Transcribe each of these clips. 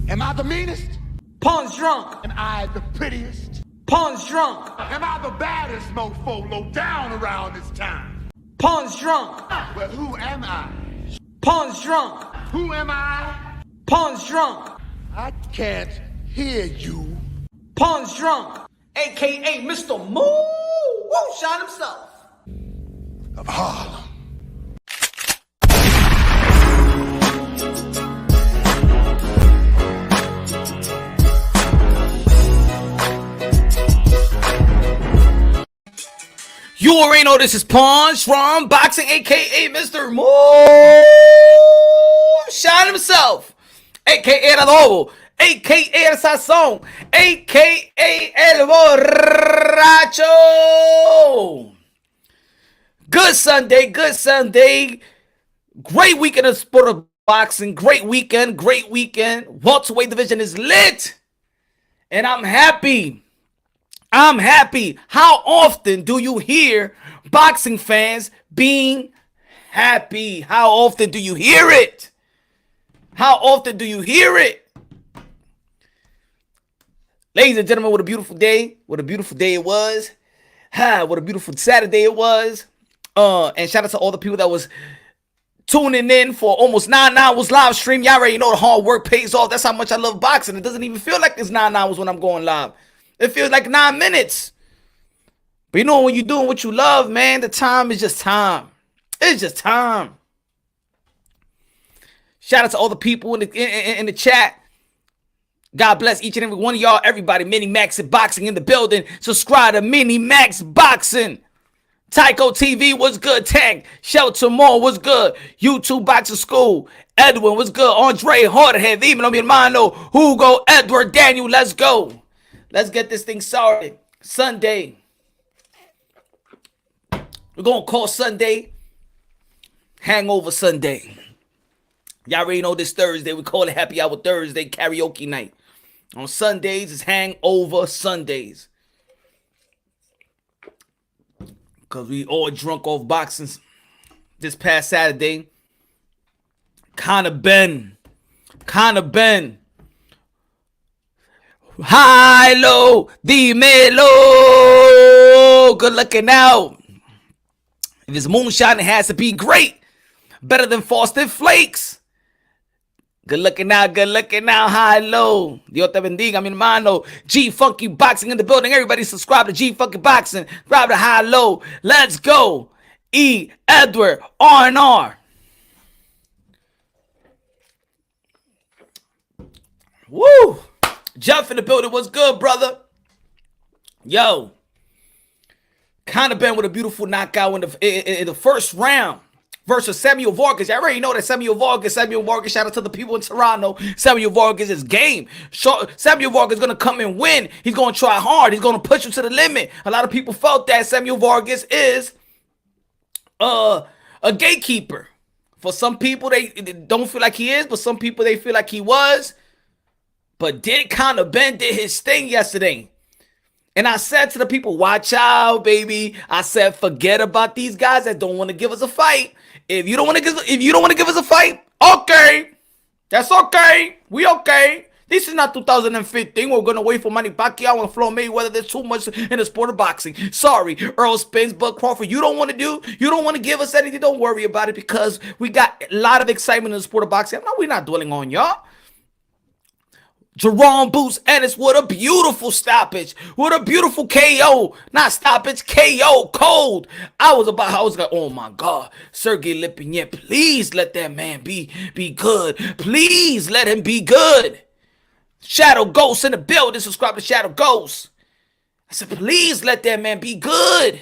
Am I the meanest? Pawn's drunk. Am I the prettiest? Pawn's drunk. Am I the baddest mofo low down around this town? Pawn's drunk. Well, who am I? Pawn's drunk. Who am I? Pawn's drunk. I can't hear you. Pawn's drunk. AKA Mr. Moonshine himself. Of Harlem. You already know this is Pawn's from Boxing, aka Mr. Moonshine himself, aka El Adobo, aka El Sazón, aka El Borracho. Good Sunday, good Sunday. Great weekend of sport of boxing. Great weekend. Welterweight division is lit, and I'm happy. How often do you hear boxing fans being happy? How often do you hear it? Ladies and gentlemen, what a beautiful day. What a beautiful day it was. What a beautiful Saturday it was. And shout out to all the people that was tuning in for almost 9 hours live stream. Y'all already know the hard work pays off. That's how much I love boxing. It doesn't even feel like it's 9 hours when I'm going live. It feels like 9 minutes. But you know, when you're doing what you love, man, the time is just time. It's just time. Shout out to all the people in the chat. God bless each and every one of y'all. Everybody, Mini Max Boxing in the building. Subscribe to Mini Max Boxing. Tycho TV was good. Tank. Shelter Mall was good. YouTube Boxing School. Edwin was good. Andre Hardhead. Even on mi hermano. Hugo Edward Daniel. Let's go. Let's get this thing started. Sunday. We're going to call Sunday Hangover Sunday. Y'all already know this Thursday. We call it Happy Hour Thursday, karaoke night. On Sundays, it's Hangover Sundays. Because we all drunk off boxing this past Saturday. Kind of been. High, low, dimelo. Good looking out. If it's moonshine, it has to be great. Better than Frosted Flakes. Good looking out, high, low. Dios te bendiga, mi hermano. G Funky Boxing in the building. Everybody subscribe to G Funky Boxing. Grab the high, low. Let's go. E. Edward, R&R. Woo. Jeff in the building. What's good, brother? Yo. Kind of been with a beautiful knockout in the first round versus Samuel Vargas. I already know that Samuel Vargas, shout out to the people in Toronto. Samuel Vargas is game. Samuel Vargas is going to come and win. He's going to try hard. He's going to push you to the limit. A lot of people felt that Samuel Vargas is a gatekeeper. For some people, they don't feel like he is, but some people, they feel like he was. But did his thing yesterday. And I said to the people, watch out, baby. I said, forget about these guys that don't want to give us a fight. If you don't want to give us a fight, okay. That's okay. We okay. This is not 2015. We're going to wait for Manny Pacquiao and Floyd Mayweather. There's too much in the sport of boxing. Sorry, Earl Spence, Bud Crawford. You don't want to give us anything. Don't worry about it because we got a lot of excitement in the sport of boxing. No, we're not dwelling on y'all. Jerome Boots Ennis, what a beautiful stoppage. What a beautiful KO. Not stoppage, KO, cold. I was like, oh my God. Sergey Lipinets, please let that man be good. Please let him be good. Shadow Ghost in the building. Subscribe to Shadow Ghost. I said, please let that man be good.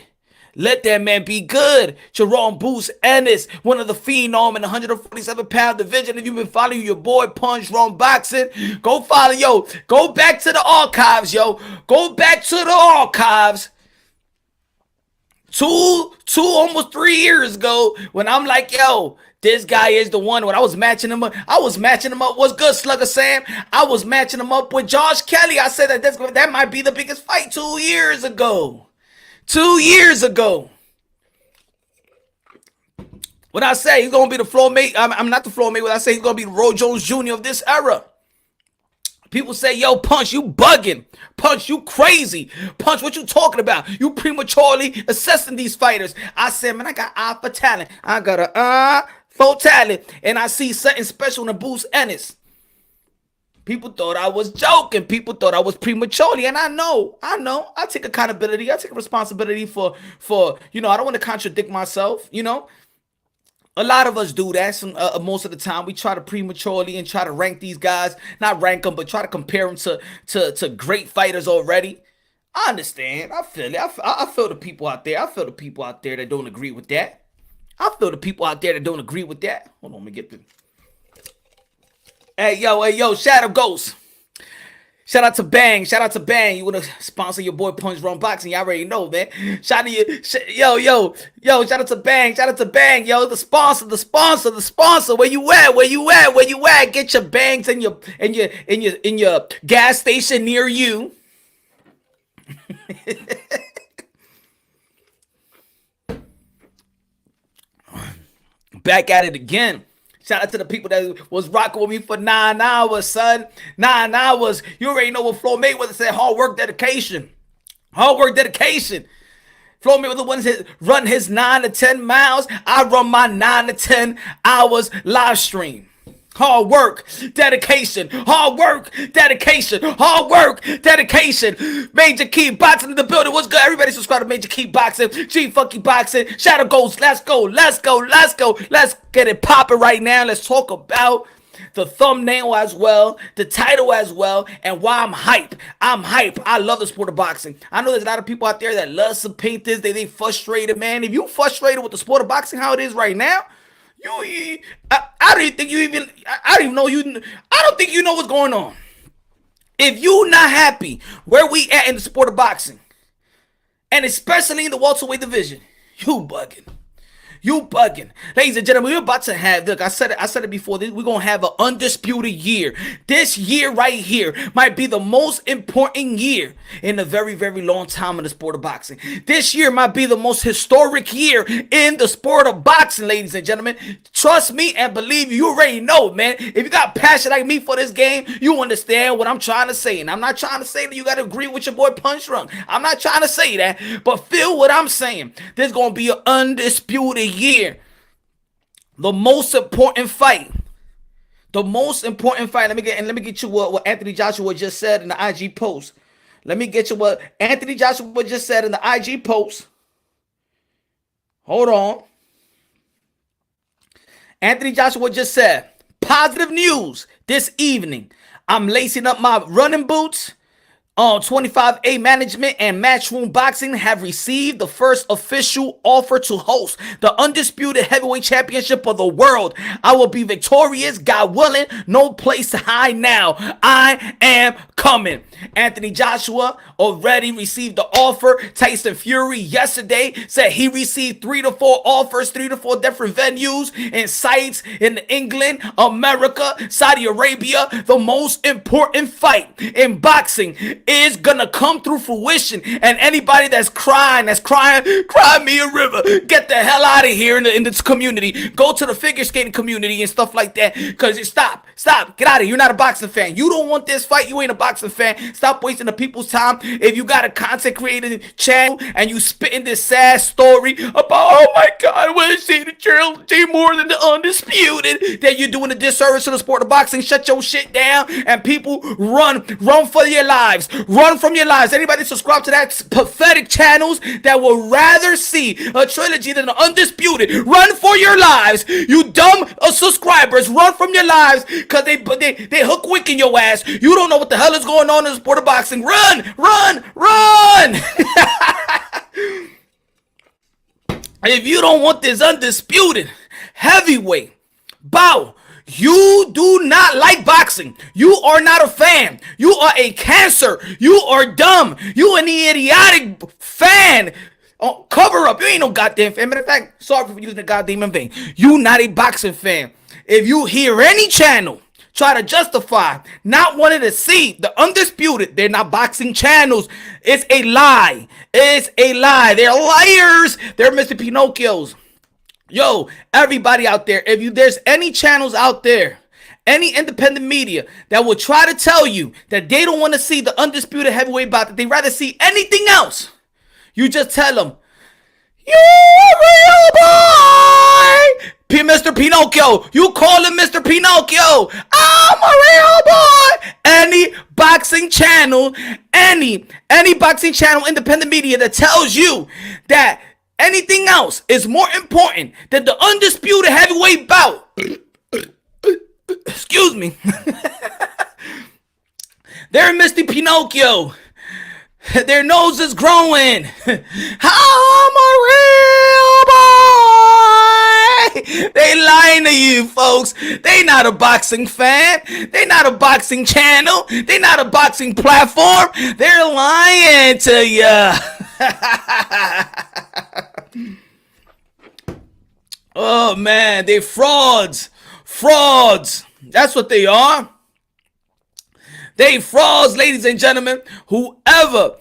Let that man be good. Jerome Boots Ennis, one of the phenom in the 147-pound division. If you've been following your boy Punch Wrong Boxing, go follow, yo. Go back to the archives, yo. Go back to the archives. Almost 3 years ago, when I'm like, yo, this guy is the one. When I was matching him up, What's good, Slugger Sam? I was matching him up with Josh Kelly. I said that might be the biggest fight 2 years ago. 2 years ago. When I say he's going to be the Floyd Mayweather, I'm not the Floyd Mayweather. I say he's going to be the Roy Jones Jr. of this era. People say, yo, Punch, you bugging. Punch, you crazy. Punch, what you talking about? You prematurely assessing these fighters. I said, man, I got eye for talent. I got an eye for talent. And I see something special in Bruce Ennis. People thought I was joking. People thought I was prematurely. And I know. I take accountability. I take responsibility for I don't want to contradict myself, A lot of us do that. Most of the time, we try to prematurely and try to rank these guys. Not rank them, but try to compare them to great fighters already. I understand. I feel it. I feel the people out there. I feel the people out there that don't agree with that. I feel the people out there that don't agree with that. Hold on, let me get the... Hey, yo, Shadow Ghost. Shout out to Bang. You want to sponsor your boy Punch Run Boxing? You already know, man. Shout out to you. Yo, shout out to Bang. Yo, the sponsor. Where you at? Get your bangs in your gas station near you. Back at it again. Shout out to the people that was rocking with me for 9 hours, son. 9 hours. You already know what Floyd Mayweather said. Hard work, dedication. Floyd Mayweather wants to run his 9 to 10 miles. I run my 9 to 10 hours live stream. Hard work, dedication. Major Key Boxing in the building. What's good? Everybody subscribe to Major Key Boxing. G Funky Boxing. Shadow Ghost. Let's go. Let's get it popping right now. Let's talk about the thumbnail as well, the title as well, and why I'm hype. I love the sport of boxing. I know there's a lot of people out there that love to paint this. They frustrated, man. If you frustrated with the sport of boxing, how it is right now, I don't think you know what's going on. If you not happy where we at in the sport of boxing, and especially in the welterweight division, you bugging. Ladies and gentlemen, we're about to have, look, I said it before, we're going to have an undisputed year. This year right here might be the most important year in a very, very long time in the sport of boxing. This year might be the most historic year in the sport of boxing, ladies and gentlemen. Trust me and believe you already know, man. If you got passion like me for this game, you understand what I'm trying to say. And I'm not trying to say that you got to agree with your boy Punch Drunk. I'm not trying to say that, but feel what I'm saying. There's going to be an undisputed year. The most important fight. Let me get you what Anthony Joshua just said in the IG post. Let me get you what Anthony Joshua just said in the IG post. Hold on. Anthony Joshua just said, positive news this evening. I'm lacing up my running boots. 25A Management and Matchroom Boxing have received the first official offer to host the Undisputed Heavyweight Championship of the world. I will be victorious, God willing. No place to hide now. I am coming. Anthony Joshua already received the offer. Tyson Fury yesterday said he received 3 to 4 offers, 3 to 4 different venues and sites in England, America, Saudi Arabia. The most important fight in boxing is gonna come through fruition, and anybody that's crying, cry me a river, get the hell out of here in this community. Go to the figure skating community and stuff like that, because stop, get out of here. You're not a boxing fan. You don't want this fight. You ain't a boxing fan. Stop wasting the people's time. If you got a content creating channel and you spitting this sad story about, oh my God, I want to see the Gerald G more than the Undisputed, then you're doing a disservice to the sport of boxing. Shut your shit down, and people run for your lives. Run from your lives. Anybody subscribe to that pathetic channels that will rather see a trilogy than the Undisputed? Run for your lives. You dumb subscribers. Run from your lives, because they hook wick in your ass. You don't know what the hell is going on in the sport of boxing. Run. If you don't want this Undisputed heavyweight bout, you do not like boxing. You are not a fan. You are a cancer. You are dumb. You an idiotic fan. Oh, cover up. You ain't no goddamn fan. Matter of fact, sorry for using the goddamn in vain. You not a boxing fan. If you hear any channel try to justify not wanting to see the Undisputed, they're not boxing channels. It's a lie. They're liars. They're Mr. Pinocchios. Yo, everybody out there, if there's any channels out there, any independent media that will try to tell you that they don't want to see the undisputed heavyweight bout, that they rather see anything else, you just tell them, you a real boy, Mr. Pinocchio. You call him Mr. Pinocchio. I'm a real boy. Any boxing channel, any boxing channel, independent media that tells you that anything else is more important than the undisputed heavyweight bout. Excuse me. They're Mr. Pinocchio. Their nose is growing. I'm a real boy. They lying to you, folks. They not a boxing fan. They not a boxing channel. They not a boxing platform. They're lying to you. Oh, man. They frauds. Frauds. That's what they are. They frauds, ladies and gentlemen. Whatever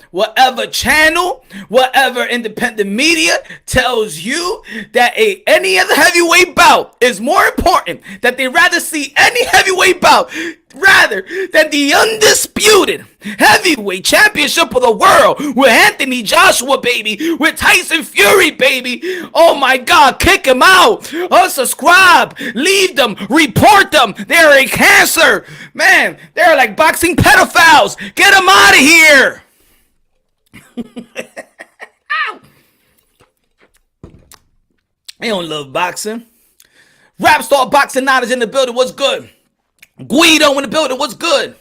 channel, whatever independent media tells you that any other heavyweight bout is more important, that they rather see any heavyweight bout rather than the undisputed heavyweight championship of the world with Anthony Joshua, baby, with Tyson Fury, baby. Oh my God, kick him out, unsubscribe, leave them, report them. They're a cancer, man. They're like boxing pedophiles. Get them out of here. They don't love boxing. Rap star boxing knowledge in the building. What's good? Guido in the building. What's good?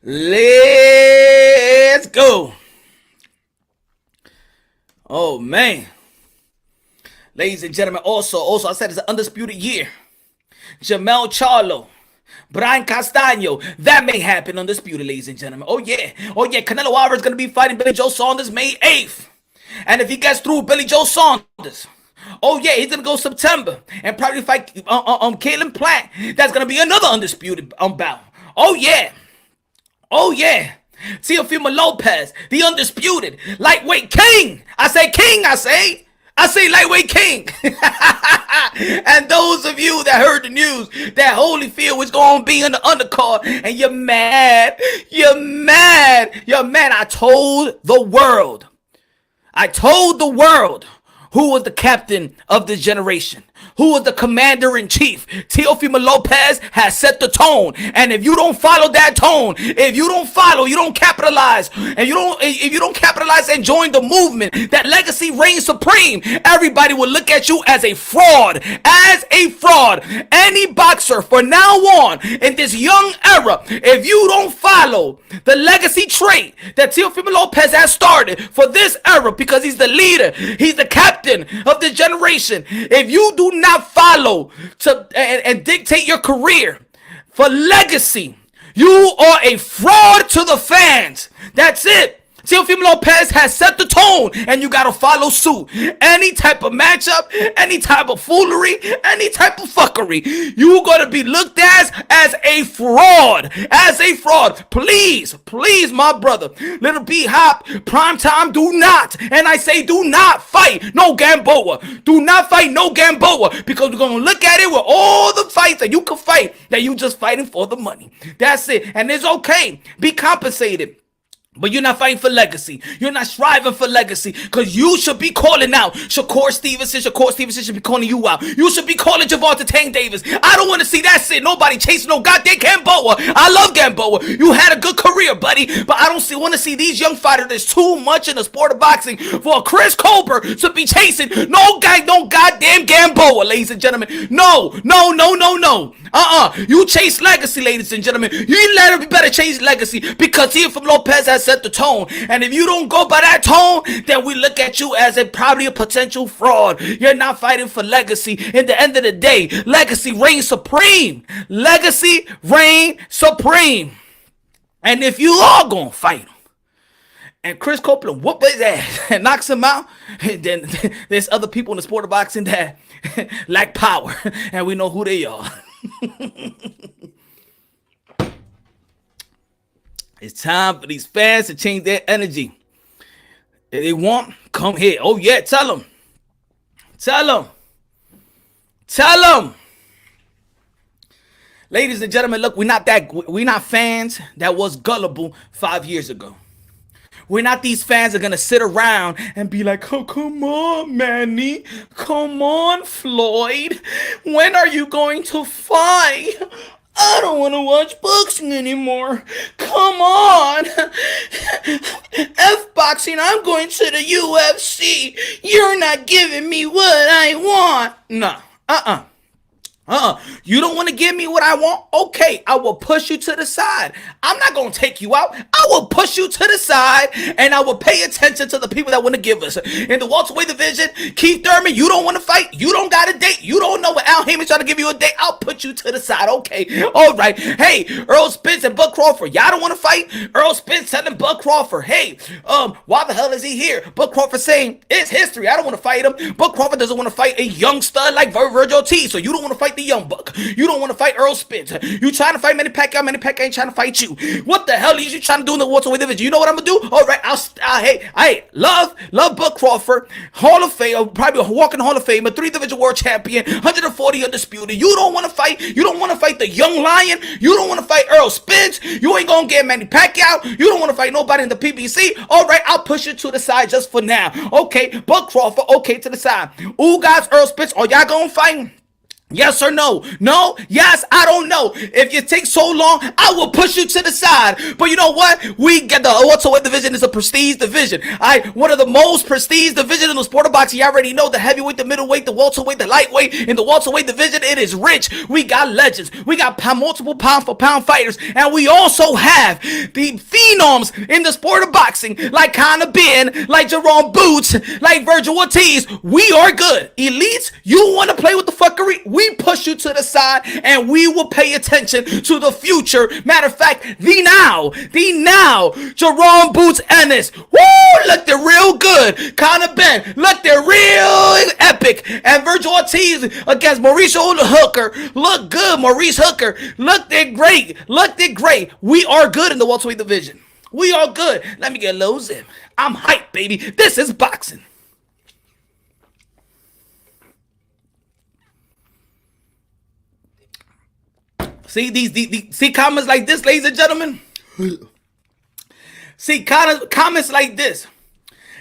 Let's go. Oh, man. Ladies and gentlemen, also, I said it's an undisputed year. Jamel Charlo, Brian Castaño, that may happen undisputed, ladies and gentlemen. Oh, yeah. Canelo Alvarez is going to be fighting Billy Joe Saunders May 8th. And if he gets through Billy Joe Saunders, oh, yeah, he's going to go September and probably fight Caitlin Platt. That's going to be another undisputed bout. Oh, yeah. Teofimo Lopez, the undisputed lightweight king. I say king, I say lightweight king. And those of you that heard the news that Holyfield was going to be in the undercard and you're mad. I told the world who was the captain of this generation, who was the commander-in-chief. Teofimo Lopez has set the tone. And if you don't follow that tone, if you don't follow, you don't capitalize, and if you don't capitalize and join the movement, that legacy reigns supreme, everybody will look at you as a fraud. Any boxer from now on in this young era, if you don't follow the legacy trait that Teofimo Lopez has started for this era, because he's the leader, he's the captain of this generation, if you do not follow and dictate your career for legacy, you are a fraud to the fans. That's it. Teofimo Lopez has set the tone, and you gotta follow suit. Any type of matchup, any type of foolery, any type of fuckery, you gotta be looked at as a fraud. Please, my brother, Little B Hop, Prime Time, do not, and I say do not fight no Gamboa. Do not fight no Gamboa, because we're gonna look at it with all the fights that you can fight, that you just fighting for the money. That's it, and it's okay. Be compensated. But you're not fighting for legacy. You're not striving for legacy, because you should be calling out Shakur Stevenson should be calling you out. You should be calling Gervonta Tank Davis. I don't want to see that shit. Nobody chasing no goddamn Gamboa. I love Gamboa. You had a good career, buddy. But I don't want to see these young fighters. There's too much in the sport of boxing for Chris Colbert to be chasing no goddamn Gamboa, ladies and gentlemen. No. You chase legacy, ladies and gentlemen. You better chase legacy, because Teofimo Lopez has set the tone, and if you don't go by that tone, then we look at you as probably a potential fraud. You're not fighting for legacy. In the end of the day, legacy reigns supreme. And if you are gonna fight him, and Chris Copeland whoop his ass and knocks him out, then there's other people in the sport of boxing that lack power, and we know who they are. It's time for these fans to change their energy. If they want, come here. Oh, yeah, tell them. Ladies and gentlemen, look, we're not fans that was gullible 5 years ago. We're not these fans that are gonna sit around and be like, oh, come on, Manny. Come on, Floyd. When are you going to fight? I don't want to watch boxing anymore. Come on. F boxing, I'm going to the UFC. You're not giving me what I want. Nah, you don't want to give me what I want? Okay, I will push you to the side. I'm not going to take you out. I will push you to the side, and I will pay attention to the people that want to give us. In the welterweight division, Keith Thurman, you don't want to fight. You don't got a date. You don't know what Al Heyman's trying to give you a date. I'll put you to the side. Okay, all right. Hey, Earl Spence and Bud Crawford, y'all don't want to fight? Earl Spence telling Bud Crawford, hey, why the hell is he here? Bud Crawford saying, it's history. I don't want to fight him. Bud Crawford doesn't want to fight a young stud like Virgil Ortiz, so you don't want to fight the young buck. You don't want to fight Earl Spence. You trying to fight Manny Pacquiao. Manny Pacquiao ain't trying to fight you. What the hell are you trying to do in the welterweight division? You know what I'm gonna do? All right, hey, love Bud Crawford, Hall of Fame, probably a walking Hall of Fame, a 3-division world champion, 140 undisputed. You don't want to fight. You don't want to fight the young lion. You don't want to fight Earl Spence. You ain't gonna get Manny Pacquiao. You don't want to fight nobody in the PBC. All right, I'll push you to the side just for now. Okay, Bud Crawford. Okay, to the side. Ooh, guys, Earl Spence. Are y'all gonna fight? Yes or no? No? Yes? I don't know. If you take so long, I will push you to the side. But you know what? We get the welterweight division is a prestige division. One of the most prestige divisions in the sport of boxing. You already know the heavyweight, the middleweight, the welterweight, the lightweight. In the welterweight division, it is rich. We got legends. We got multiple pound for pound fighters. And we also have the phenoms in the sport of boxing, like Conor Ben, like Jerome Boots, like Virgil Ortiz. We are good. Elites, you want to play with the fuckery? We push you to the side, and we will pay attention to the future. Matter of fact, the now, Jerome Boots Ennis. Woo! Look, they're real good. Conor Ben, look, they're real epic. And Virgil Ortiz against Mauricio Hooker. Look good, Maurice Hooker. Look, they're great. Look, they're great. We are good in the welterweight division. We are good. Let me get a little zip. I'm hyped, baby. This is boxing. See see comments like this, ladies and gentlemen. See comments like this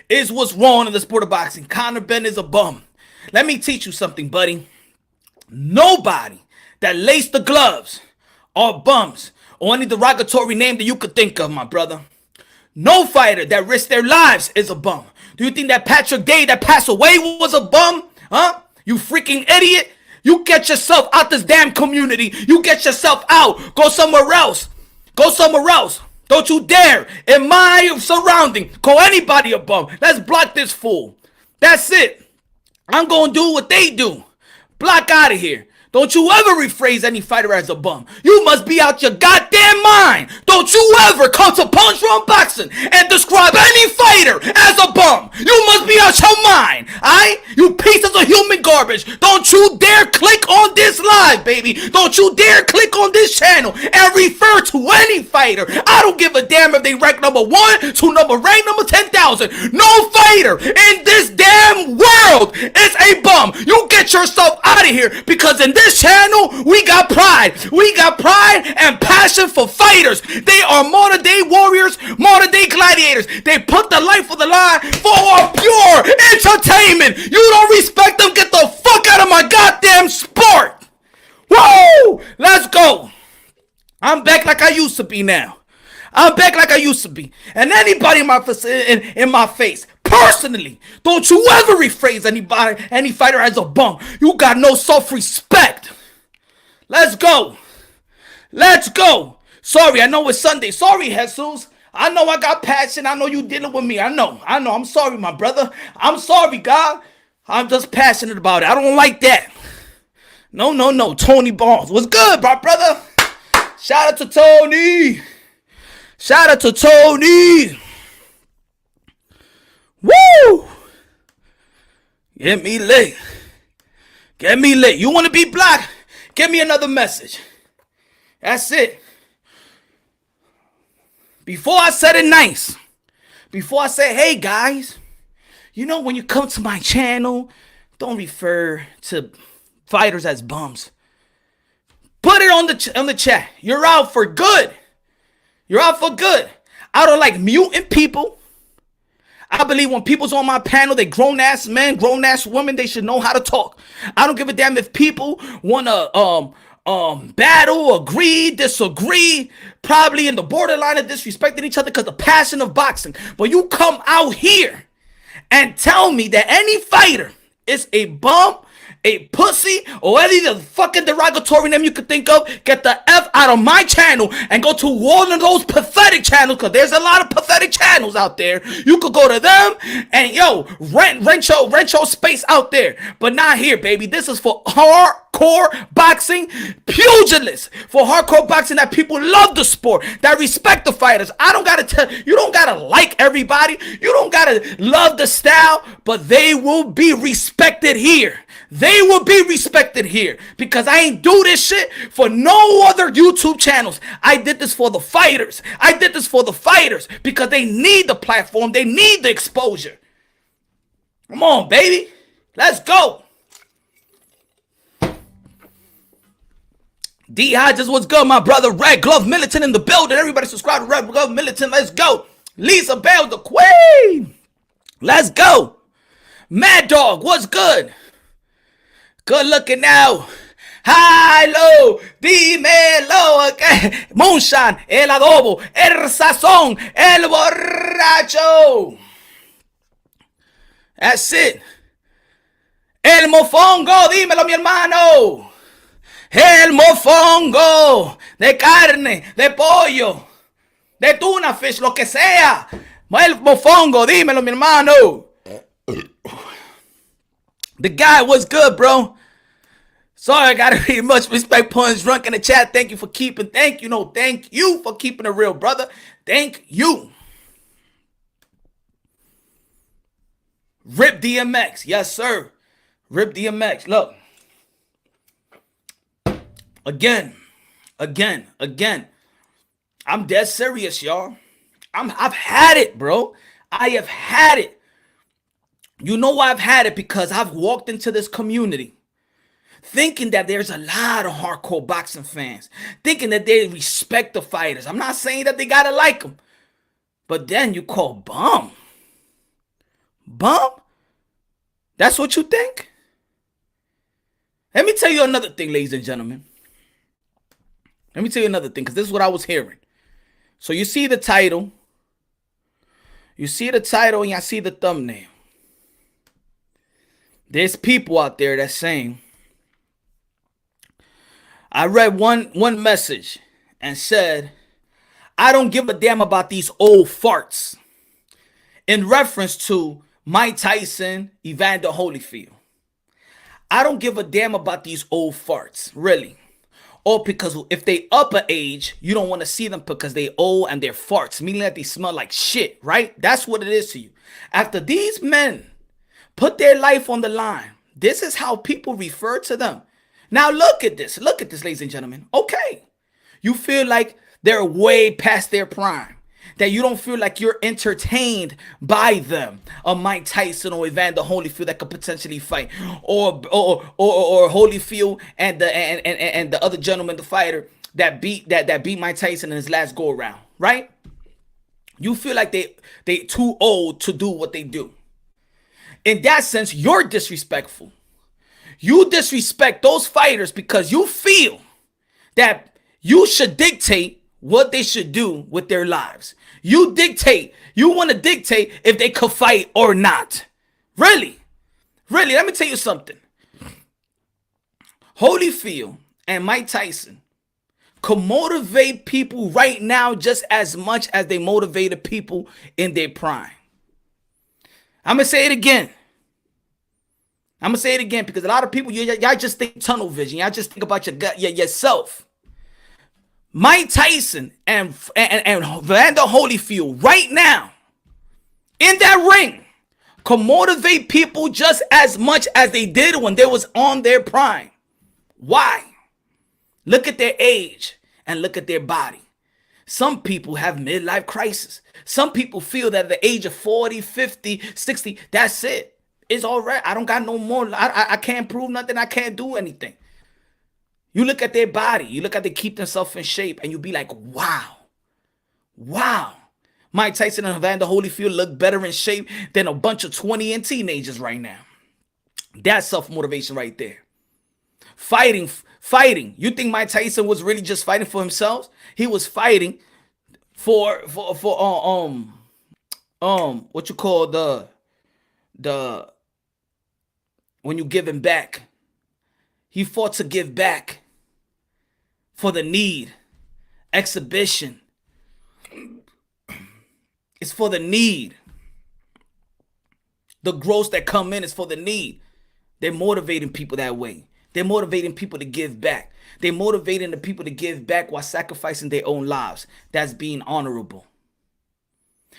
is what's wrong in the sport of boxing. Conor Ben is a bum. Let me teach you something, buddy. Nobody that laced the gloves are bums or any derogatory name that you could think of, my brother. No fighter that risked their lives is a bum. Do you think that Patrick Day that passed away was a bum? Huh? You freaking idiot. You get yourself out this damn community. You get yourself out. Go somewhere else. Go somewhere else. Don't you dare, in my surrounding, call anybody a bum. Let's block this fool. That's it. I'm going to do what they do. Block out of here. Don't you ever rephrase any fighter as a bum. You must be out your goddamn mind. Don't you ever come to Punch Drunk Boxing and describe any fighter as a bum. You must be out your mind. Alright? You pieces of human garbage. Don't you dare click on this live, baby. Don't you dare click on this channel and refer to any fighter. I don't give a damn if they rank number 1 to rank number 10,000. No fighter in this damn world is a bum. You get yourself out of here, because in this channel, we got pride. We got pride and passion for fighters. They are modern day warriors, modern day gladiators. They put their life on the line for pure entertainment. You don't respect them? Get the fuck out of my goddamn sport. Woo! Let's go. I'm back like I used to be now. I'm back like I used to be. And anybody in my face, personally, don't you ever rephrase any fighter as a bum. You got no self-respect. Let's go. Let's go. Sorry, I know it's Sunday. Sorry, Jesus. I know I got passion. I know you dealing with me. I know. I'm sorry, my brother. I'm sorry, God. I'm just passionate about it. I don't like that. No. Tony Barnes. What's good, my brother? Shout out to Tony. Shout out to Tony. Woo! Get me lit. Get me lit. You want to be blocked? Give me another message. That's it. Before I said it nice, before I say, hey guys, you know, when you come to my channel, don't refer to fighters as bums. Put it on the chat. You're out for good. You're out for good. I don't like muting people. I believe when people's on my panel, they grown-ass men, grown-ass women, they should know how to talk. I don't give a damn if people want to battle, agree, disagree, probably in the borderline of disrespecting each other because of the passion of boxing. But you come out here and tell me that any fighter is a bum, a pussy, or any of the fucking derogatory name you could think of, get the F out of my channel and go to one of those pathetic channels, because there's a lot of pathetic channels out there. You could go to them and, yo, rent your space out there. But not here, baby. This is for hardcore boxing pugilists. For hardcore boxing that people love the sport, that respect the fighters. I don't gotta tell you, don't gotta like everybody. You don't gotta love the style, but they will be respected here. They will be respected here because I ain't do this shit for no other YouTube channels. I did this for the fighters. I did this for the fighters because they need the platform. They need the exposure. Come on, baby. Let's go. D Hodges, what's good, my brother? Red Glove Militant in the building. Everybody subscribe to Red Glove Militant. Let's go. Lisa Bell, the queen. Let's go. Mad Dog, what's good? Good looking now. High, low, dímelo, okay. Moonshine, el adobo, el sazón, el borracho. That's it. El mofongo, dímelo, mi hermano. El mofongo, de carne, de pollo, de tuna fish, lo que sea. El mofongo, dímelo, mi hermano. The guy was good, bro. Sorry, I gotta read much respect. Punch drunk in the chat. Thank you for keeping. Thank you for keeping it real, brother. Thank you. Rip DMX, yes sir. Rip DMX. Look, again. I'm dead serious, y'all. I've had it, bro. I have had it. You know why I've had it? Because I've walked into this community thinking that there's a lot of hardcore boxing fans, thinking that they respect the fighters. I'm not saying that they gotta like them, but then you call bum? That's what you think? Let me tell you another thing, ladies and gentlemen. Let me tell you another thing, because this is what I was hearing. So you see the title. You see the title and I see the thumbnail. There's people out there that's saying, I read one message and said, I don't give a damn about these old farts, in reference to Mike Tyson, Evander Holyfield. I don't give a damn about these old farts, really. Or because if they up a age, you don't want to see them because they old and they're farts, meaning that they smell like shit, right? That's what it is to you. After these men put their life on the line, this is how people refer to them. Now look at this, ladies and gentlemen. Okay, you feel like they're way past their prime, that you don't feel like you're entertained by them, a Mike Tyson or Evander Holyfield that could potentially fight, or Holyfield and the other gentleman, the fighter that beat Mike Tyson in his last go around, right? You feel like they too old to do what they do. In that sense, you're disrespectful. You disrespect those fighters because you feel that you should dictate what they should do with their lives. You want to dictate if they could fight or not. Really, let me tell you something. Holyfield and Mike Tyson could motivate people right now just as much as they motivated people in their prime. I'm going to say it again. Because a lot of people, y'all just think tunnel vision. Y'all just think about yourself. Mike Tyson and Evander Holyfield right now in that ring could motivate people just as much as they did when they was on their prime. Why? Look at their age and look at their body. Some people have midlife crisis. Some people feel that at the age of 40, 50, 60, that's it. It's all right. I don't got no more. I can't prove nothing. I can't do anything. You look at their body, you look at they keep themselves in shape, and you be like, wow, wow. Mike Tyson and Evander Holyfield look better in shape than a bunch of 20 and teenagers right now. That's self-motivation right there. Fighting. You think Mike Tyson was really just fighting for himself? He was fighting for what you call the when you giving back. He fought to give back for the need. Exhibition. It's for the need. The growth that come in is for the need. They're motivating people that way. They're motivating people to give back. They're motivating the people to give back while sacrificing their own lives. That's being honorable.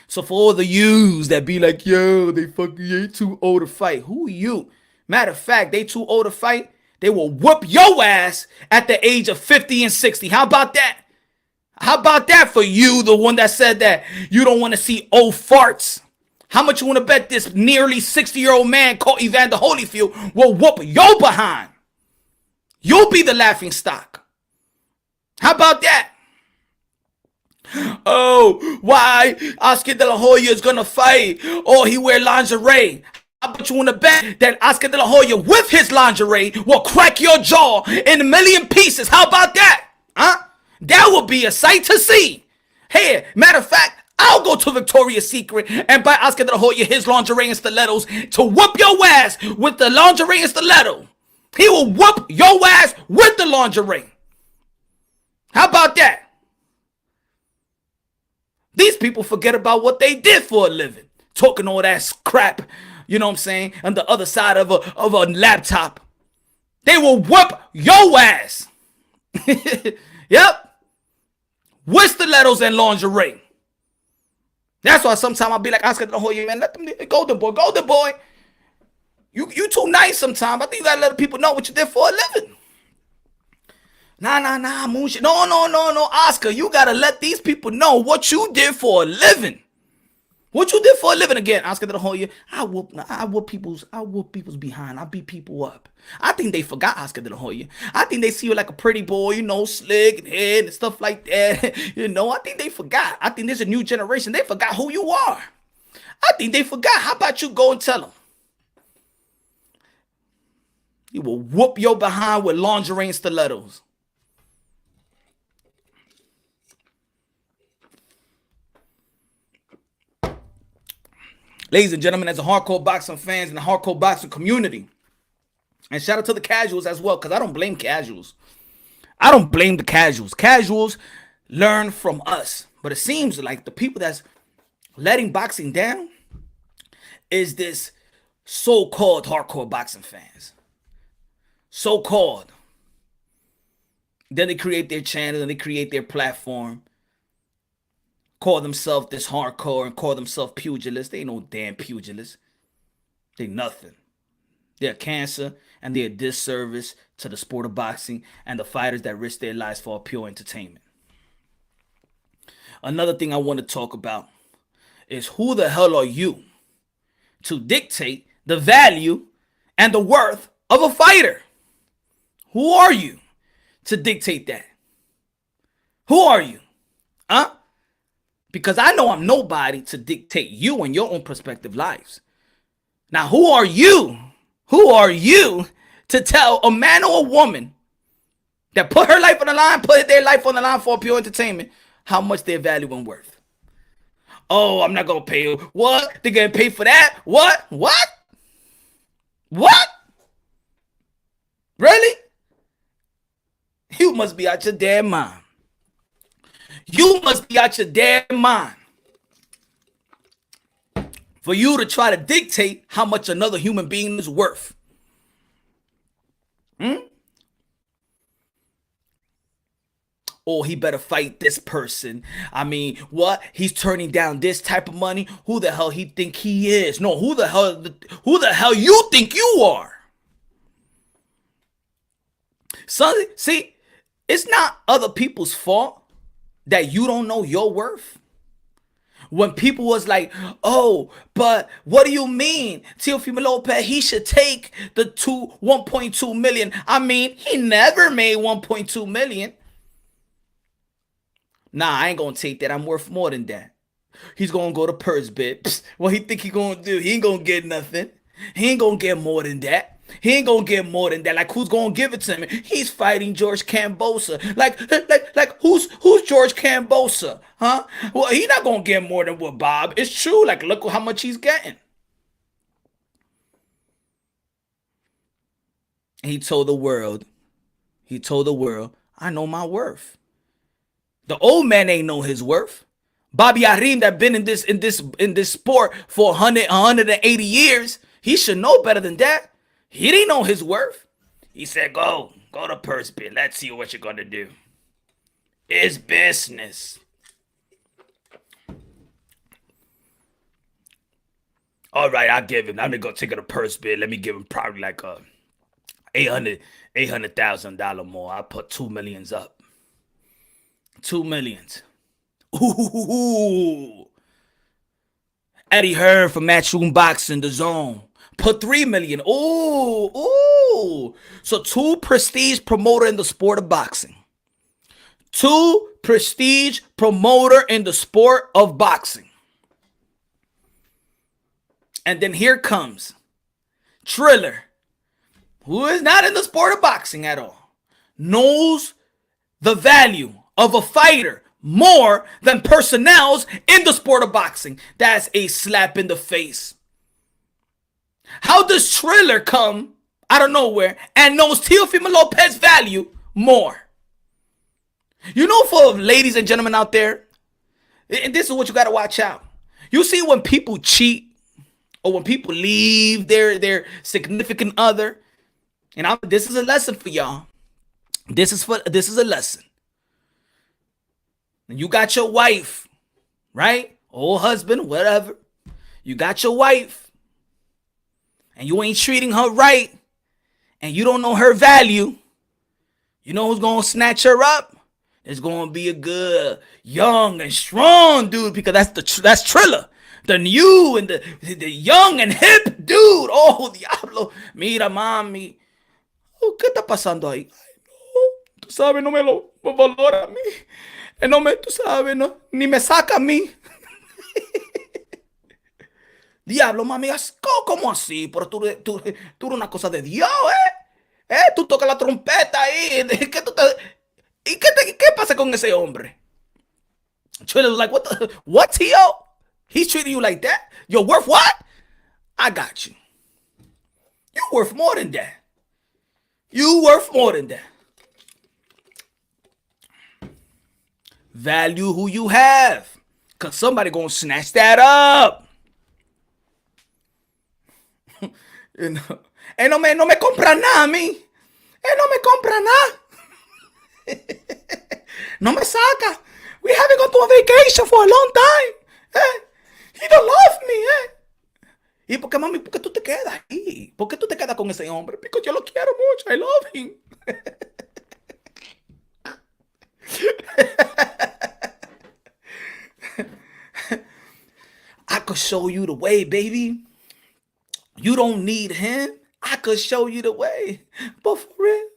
So for all the yous that be like, yo, they ain't too old to fight. Who are you? Matter of fact, they too old to fight. They will whoop your ass at the age of 50 and 60. How about that? How about that for you, the one that said that you don't want to see old farts? How much you want to bet this nearly 60-year-old man called Evander Holyfield will whoop your behind? You'll be the laughing stock. How about that? Oh, why Oscar De La Hoya is going to fight? Oh, he wear lingerie. How about you want to bet that Oscar De La Hoya with his lingerie will crack your jaw in a million pieces? How about that? Huh? That would be a sight to see. Hey, matter of fact, I'll go to Victoria's Secret and buy Oscar De La Hoya his lingerie and stilettos to whoop your ass with the lingerie and stiletto. He will whoop your ass with the lingerie. How about that? These people forget about what they did for a living. Talking all that crap, you know what I'm saying, on the other side of a laptop. They will whoop your ass. Yep. With stilettos and lingerie. That's why sometimes I'll be like, Oscar De La Hoya, man, let them golden boy. You too nice sometimes. I think you gotta let people know what you did for a living. Nah, Moonshine. No, Oscar, you gotta let these people know what you did for a living. What you did for a living again, Oscar De La Hoya. I whoop people's behind. I beat people up. I think they forgot Oscar De La Hoya. I think they see you like a pretty boy, you know, slick and head and stuff like that. You know, I think they forgot. I think there's a new generation. They forgot who you are. I think they forgot. How about you go and tell them? You will whoop your behind with lingerie and stilettos. Ladies and gentlemen, as a hardcore boxing fans and the hardcore boxing community, and shout out to the casuals as well, because I don't blame casuals. I don't blame the casuals. Casuals learn from us. But it seems like the people that's letting boxing down is this so-called hardcore boxing fans. So-called. Then they create their channel and they create their platform. Call themselves this hardcore and call themselves pugilists. They ain't no damn pugilists. They nothing. They're cancer and they're a disservice to the sport of boxing and the fighters that risk their lives for pure entertainment. Another thing I want to talk about is who the hell are you to dictate the value and the worth of a fighter? Who are you to dictate that? Who are you? Huh? Because I know I'm nobody to dictate you and your own prospective lives. Now, who are you? Who are you to tell a man or a woman that put her life on the line, put their life on the line for pure entertainment, how much their value and worth? Oh, I'm not going to pay you. What? They're going to pay for that? What? Really? You must be out your damn mind. You must be out your damn mind for you to try to dictate how much another human being is worth. Oh, he better fight this person. I mean, what? He's turning down this type of money? Who the hell he think he is? No, who the hell you think you are? So, see, it's not other people's fault that you don't know your worth. When people was like, oh, but what do you mean? Teofimo Lopez, he should take the 1.2 million. I mean, he never made 1.2 million. Nah, I ain't gonna take that. I'm worth more than that. He's gonna go to purse bid. Psst, what he think he gonna do? He ain't gonna get nothing. He ain't gonna get more than that. He ain't gonna get more than that. Like, who's gonna give it to him? He's fighting George Kambosos. Like who's George Kambosos? Huh? Well, he not gonna get more than what Bob. It's true. Like, look how much he's getting. And he told the world, I know my worth. The old man ain't know his worth. Bobby Arim, that been in this sport for 180 years, he should know better than that. He didn't know his worth. He said, go to purse bid. Let's see what you're gonna do. It's business. All right, I'll give him. I'm gonna go take it to purse bid. Let me give him probably like $800,000 more. I put 2 millions up. 2 millions. Ooh. Eddie Hearn from Matchroom Boxing, The Zone. Put 3 million. Ooh. So 2 prestige promoter in the sport of boxing. 2 prestige promoter in the sport of boxing. And then here comes Triller, who is not in the sport of boxing at all, knows the value of a fighter more than personnels in the sport of boxing. That's a slap in the face. How does Triller come out of nowhere and knows Teofimo Lopez value more? You know, for ladies and gentlemen out there, and this is what you got to watch out. You see, when people cheat or when people leave their significant other, and this is a lesson for y'all. This is a lesson. You got your wife, right? Or husband, whatever. You got your wife, and you ain't treating her right, and you don't know her value. You know who's gonna snatch her up? It's gonna be a good, young, and strong dude, because that's Triller. The new and the young and hip dude. Oh, diablo. Mira, mami. Oh, ¿qué está pasando ahí? Ay, no. Tú sabes, no me lo valora a mí. No me, tú sabes, no, ni me saca a mí. Diablo, mami, ¿cómo así? Pero tú eres una cosa de Dios, ¿eh? Tú tocas la trompeta ahí. ¿Qué pasa con ese hombre? Triller was like, what, Tio? He's treating you like that? You're worth what? I got you. You're worth more than that. You worth more than that. Value who you have, because somebody gonna snatch that up. You know? No me compra nada a mí. No me compra nada. No me saca. We haven't gone to a vacation for a long time. He don't love me. ¿Y por qué, mami? ¿Por qué tú te quedas ahí? ¿Por qué tú te quedas con ese hombre? Porque yo lo quiero mucho. I love him. I could show you the way, baby. You don't need him. I could show you the way. But for real,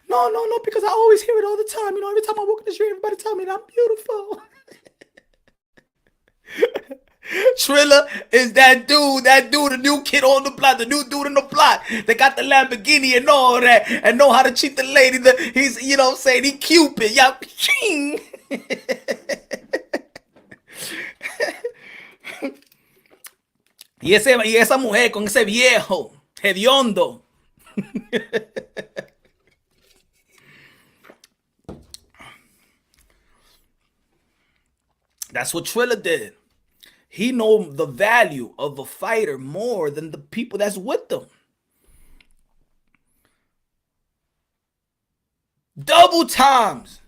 no, because I always hear it all the time. You know, every time I walk in the street, everybody tell me that I'm beautiful. Triller is that dude, the new kid on the block, the new dude in the block. They got the Lamborghini and all that, and know how to cheat the lady. He's, you know what I'm saying, he Cupid. Yeah, ching. Y esa mujer con ese viejo hediondo. That's what Triller did. He knows the value of a fighter more than the people that's with them. Double times.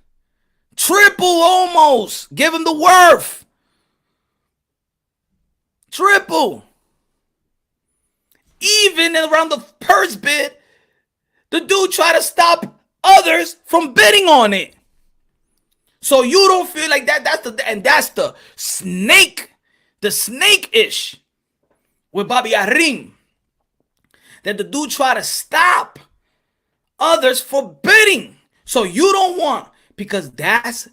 Triple almost. Give him the worth. Triple. Even around the purse bid, the dude tried to stop others from bidding on it. So you don't feel like that. That's the snake-ish with Bobby Arim. That the dude try to stop others forbidding. So you don't want, because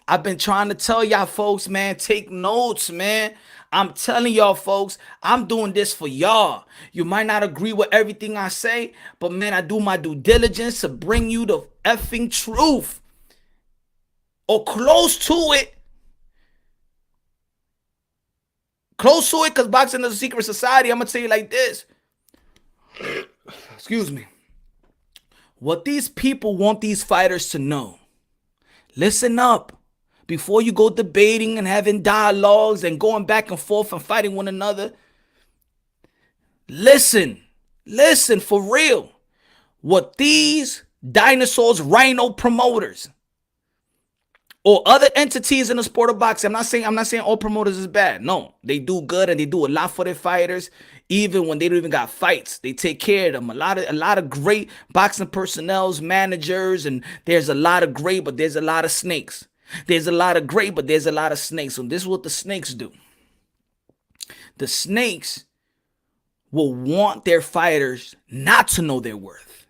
I've been trying to tell y'all folks, man, take notes, man. I'm telling y'all folks, I'm doing this for y'all. You might not agree with everything I say, but man, I do my due diligence to bring you the effing truth. Or close to it. Close to it, because boxing is a secret society. I'm going to tell you like this. Excuse me. What these people want these fighters to know. Listen up. Before you go debating and having dialogues and going back and forth and fighting one another. Listen for real. What these dinosaurs, rhino promoters, or other entities in the sport of boxing. I'm not saying all promoters is bad. No, they do good and they do a lot for their fighters. Even when they don't even got fights, they take care of them. A lot of great boxing personnel, managers, and there's a lot of great, but there's a lot of snakes. There's a lot of great, but there's a lot of snakes. So this is what the snakes do. The snakes will want their fighters not to know their worth.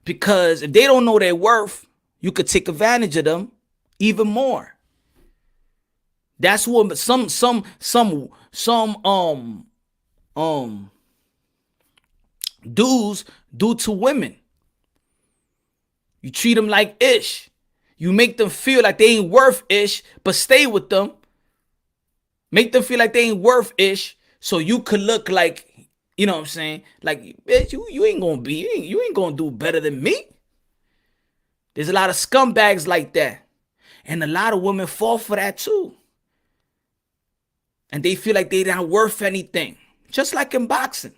Because if they don't know their worth, you could take advantage of them even more. That's what some dudes do to women. You treat them like ish. You make them feel like they ain't worth ish, but stay with them. Make them feel like they ain't worth ish, so you could look like, you know what I'm saying? Like, bitch, you ain't gonna do better than me. There's a lot of scumbags like that. And a lot of women fall for that too. And they feel like they're not worth anything. Just like in boxing.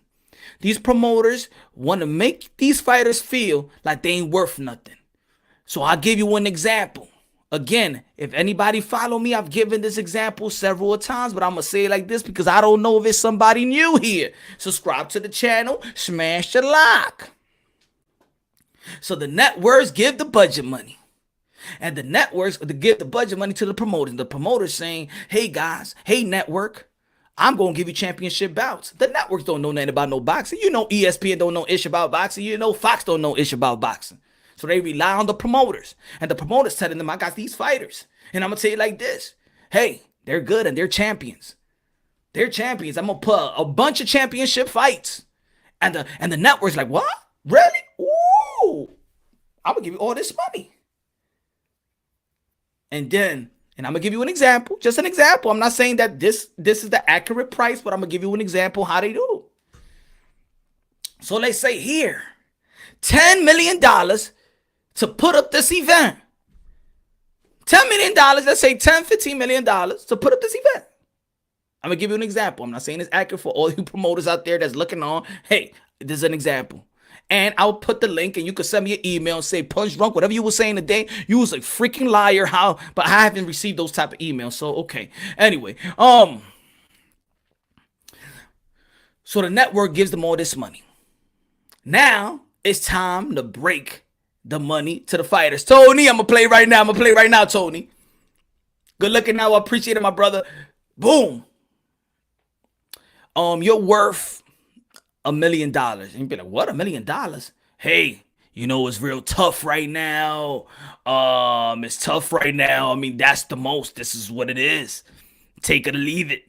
These promoters want to make these fighters feel like they ain't worth nothing. So I'll give you an example. Again, if anybody follow me, I've given this example several times, but I'm going to say it like this because I don't know if it's somebody new here. Subscribe to the channel, smash the like. So the networks give the budget money. And the networks give the budget money to the promoters. The promoters saying, hey guys, hey network, I'm going to give you championship bouts. The networks don't know nothing about no boxing. You know ESPN don't know ish about boxing. You know Fox don't know ish about boxing. So they rely on the promoters. And the promoters telling them, I got these fighters. And I'm going to tell you like this. Hey, they're good and they're champions. They're champions. I'm going to put a bunch of championship fights. And the network's like, what? Really? Ooh, I'm going to give you all this money. And I'm going to give you an example. Just an example. I'm not saying that this is the accurate price, but I'm going to give you an example how they do. So let's say here, $10 million to put up this event. $10 million, let's say $10, $15 million to put up this event. I'm going to give you an example. I'm not saying it's accurate for all you promoters out there that's looking on. Hey, this is an example. And I'll put the link and you can send me an email and say, Punch Drunk, whatever you were saying today, you was a freaking liar. But I haven't received those type of emails. So, okay. Anyway, so the network gives them all this money. Now it's time to break the money to the fighters. Tony, I'm going to play right now. Tony. Good looking now. I appreciate it, my brother. Boom. You're worth $1 million. And you'd be like, what, $1 million? Hey, you know, it's real tough right now. It's tough right now. I mean, that's the most. This is what it is. Take it or leave it.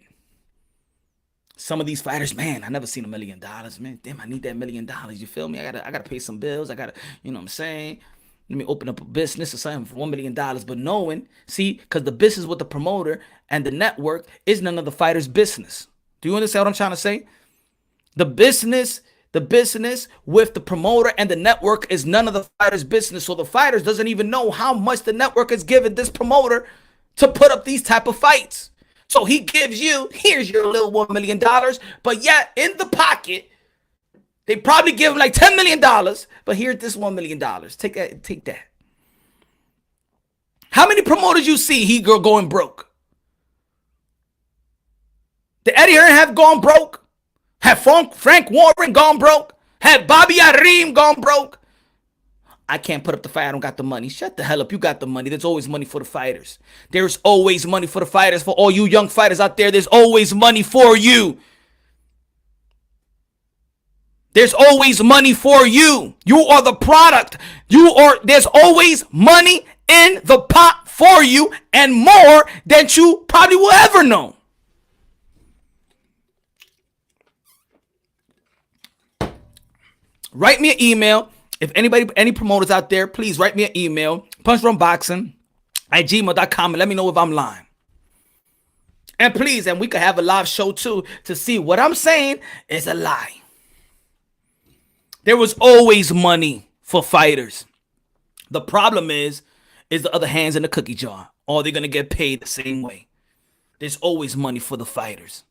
Some of these fighters, man, I never seen $1 million, man. Damn, I need that $1 million. You feel me? I gotta pay some bills. I gotta, you know what I'm saying? Let me open up a business or something for $1 million. But knowing, see, because the business with the promoter and the network is none of the fighter's business. Do you understand what I'm trying to say? The business with the promoter and the network is none of the fighter's business. So the fighters doesn't even know how much the network has given this promoter to put up these type of fights. So he gives you, here's your little $1 million, but yet in the pocket, they probably give him like $10 million, but here's this $1 million. Take that. How many promoters you see he going broke? Did Eddie Hearn have gone broke? Have Frank Warren gone broke? Have Bobby Arim gone broke? I can't put up the fight. I don't got the money. Shut the hell up. You got the money. There's always money for the fighters. There's always money for the fighters. For all you young fighters out there, there's always money for you. There's always money for you. You are the product. There's always money in the pot for you, and more than you probably will ever know. Write me an email. If any promoters out there, please write me an email, punchdrunkboxing@gmail.com, and let me know if I'm lying. And please, and we could have a live show too to see what I'm saying is a lie. There was always money for fighters. The problem is the other hands in the cookie jar. Or they're going to get paid the same way. There's always money for the fighters.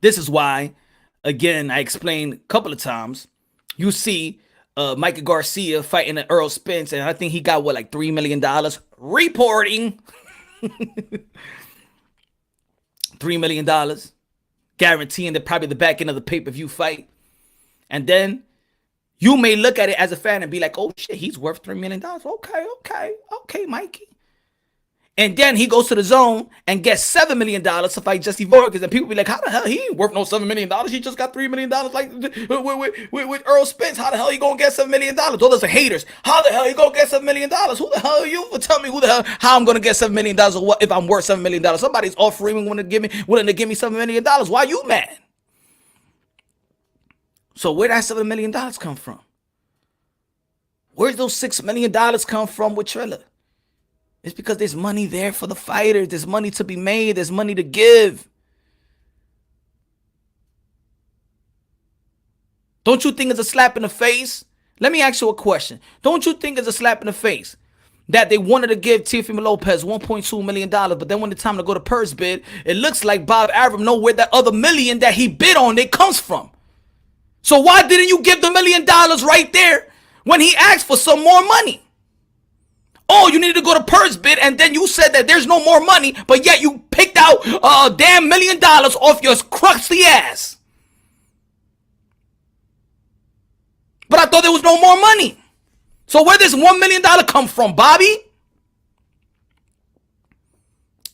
This is why, again, I explained a couple of times, you see Mikey Garcia fighting at Earl Spence, and I think he got, like $3 million reporting. $3 million, guaranteeing that probably the back end of the pay-per-view fight. And then you may look at it as a fan and be like, oh shit, he's worth $3 million. Okay, Mikey. And then he goes to the zone and gets $7 million to fight Jesse Vargas. And people be like, how the hell? He ain't worth no $7 million. He just got $3 million like with Earl Spence. How the hell he gonna get $7 million? Those are haters. How the hell he gonna get $7 million? Who the hell are you for tell me how I'm gonna get $7 million or what if I'm worth $7 million? Somebody's offering willing to give me $7 million. Why you mad? So where that $7 million come from? Where's those $6 million come from with Triller? It's because there's money there for the fighters. There's money to be made. There's money to give. Don't you think it's a slap in the face? Let me ask you a question. Don't you think it's a slap in the face that they wanted to give Teofimo Lopez $1.2 million, but then when it's time to go to purse bid, it looks like Bob Arum know where that other million that he bid on it comes from. So why didn't you give the $1 million right there when he asked for some more money? Oh, you needed to go to purse bid, and then you said that there's no more money, but yet you picked out a damn $1 million off your crusty ass. But I thought there was no more money. So where does $1 million come from, Bobby?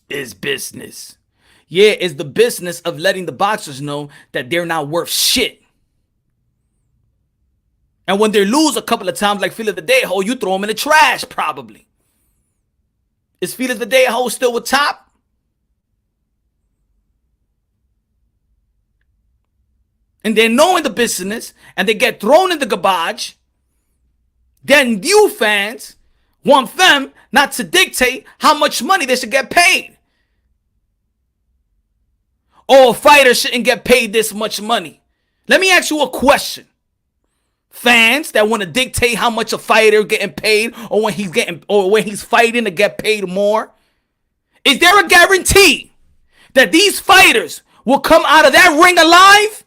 It's business. Yeah, it's the business of letting the boxers know that they're not worth shit. And when they lose a couple of times, like Felix Verdejo, you throw them in the trash, probably. Is Felix Verdejo still with Top? And they're knowing the business, and they get thrown in the garbage. Then you fans want them not to dictate how much money they should get paid. Oh, fighters shouldn't get paid this much money. Let me ask you a question. Fans that want to dictate how much a fighter getting paid, or when he's fighting to get paid more. Is there a guarantee that these fighters will come out of that ring alive?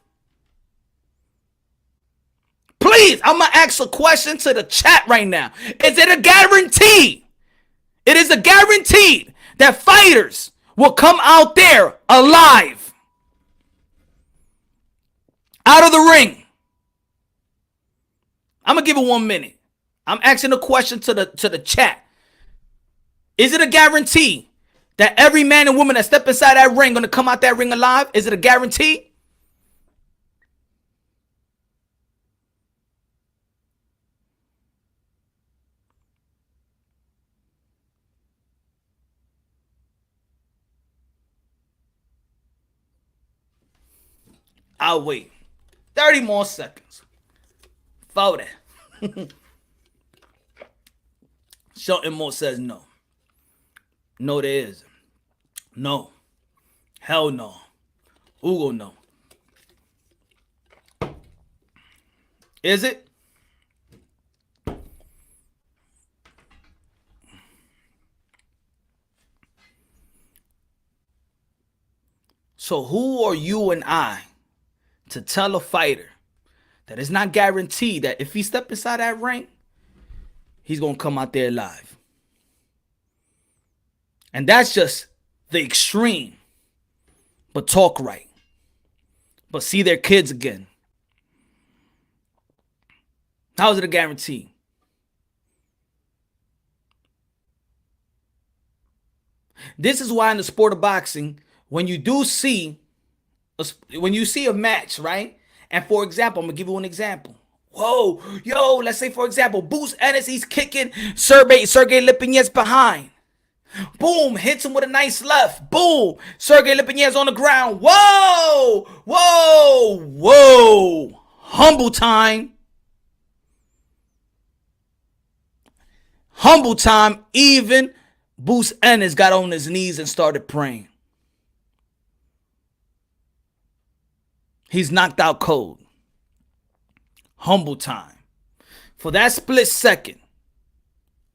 Please, I'm going to ask a question to the chat right now. Is it a guarantee? It is a guarantee that fighters will come out there alive. Out of the ring. I'm going to give it 1 minute. I'm asking a question to the chat. Is it a guarantee that every man and woman that step inside that ring going to come out that ring alive? Is it a guarantee? I'll wait 30 more seconds. For that. Shelton Moore says no. No, there isn't. No. Hell no. Ugo, no. Is it? So who are you and I to tell a fighter that it's not guaranteed that if he step inside that ring, he's going to come out there alive? And that's just the extreme. but talk right, but see their kids again. How is it a guarantee? This is why in the sport of boxing, when you see a match, right? And for example, I'm gonna give you an example. Whoa, yo, let's say for example, Boots Ennis, he's kicking Sergey Lipinets behind. Boom, hits him with a nice left. Boom, Sergey Lipinets on the ground. Whoa, whoa, whoa. Humble time. Humble time. Even Boots Ennis got on his knees and started praying. He's knocked out cold. Humble time. For that split second,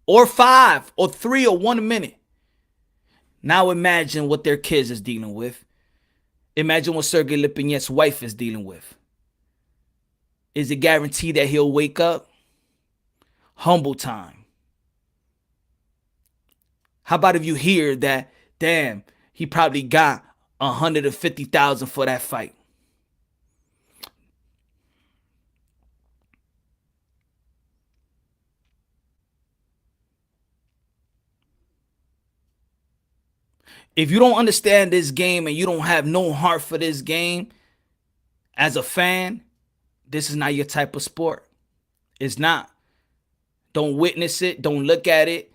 or 5, or 3, or 1 minute. Now imagine what their kids is dealing with. Imagine what Sergey Lipinets' wife is dealing with. Is it guaranteed that he'll wake up? Humble time. How about if you hear that, damn, he probably got $150,000 for that fight? If you don't understand this game and you don't have no heart for this game, as a fan, this is not your type of sport. It's not. Don't witness it. Don't look at it.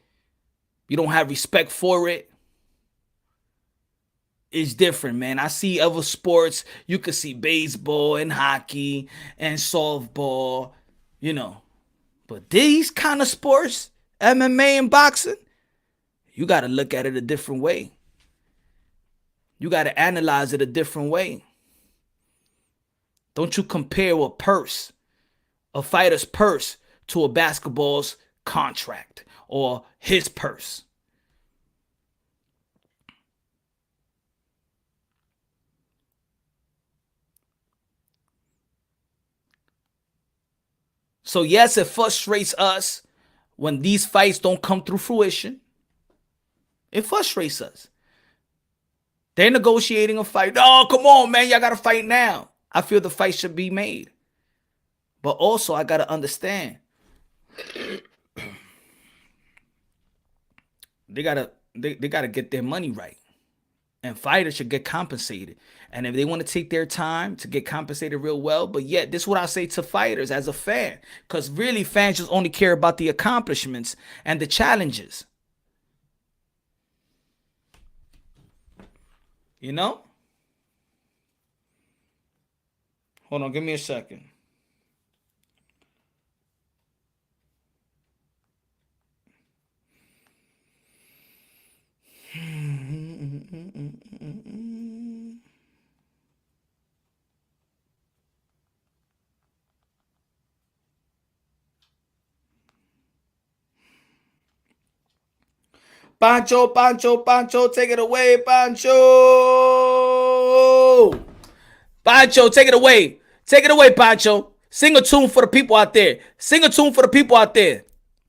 You don't have respect for it. It's different, man. I see other sports. You could see baseball and hockey and softball, But these kind of sports, MMA and boxing, you got to look at it a different way. You got to analyze it a different way. Don't you compare a fighter's purse, to a basketball's contract or his purse. So yes, it frustrates us when these fights don't come through fruition. It frustrates us. They're negotiating a fight. Oh, come on, man. Y'all got to fight now. I feel the fight should be made. But also, I got to understand. They gotta get their money right. And fighters should get compensated. And if they want to take their time to get compensated real well, but yet, this is what I say to fighters as a fan. Because really, fans just only care about the accomplishments and the challenges. Hold on, give me a second. Pancho, take it away, Pancho. Pancho, take it away. Take it away, Pancho. Sing a tune for the people out there.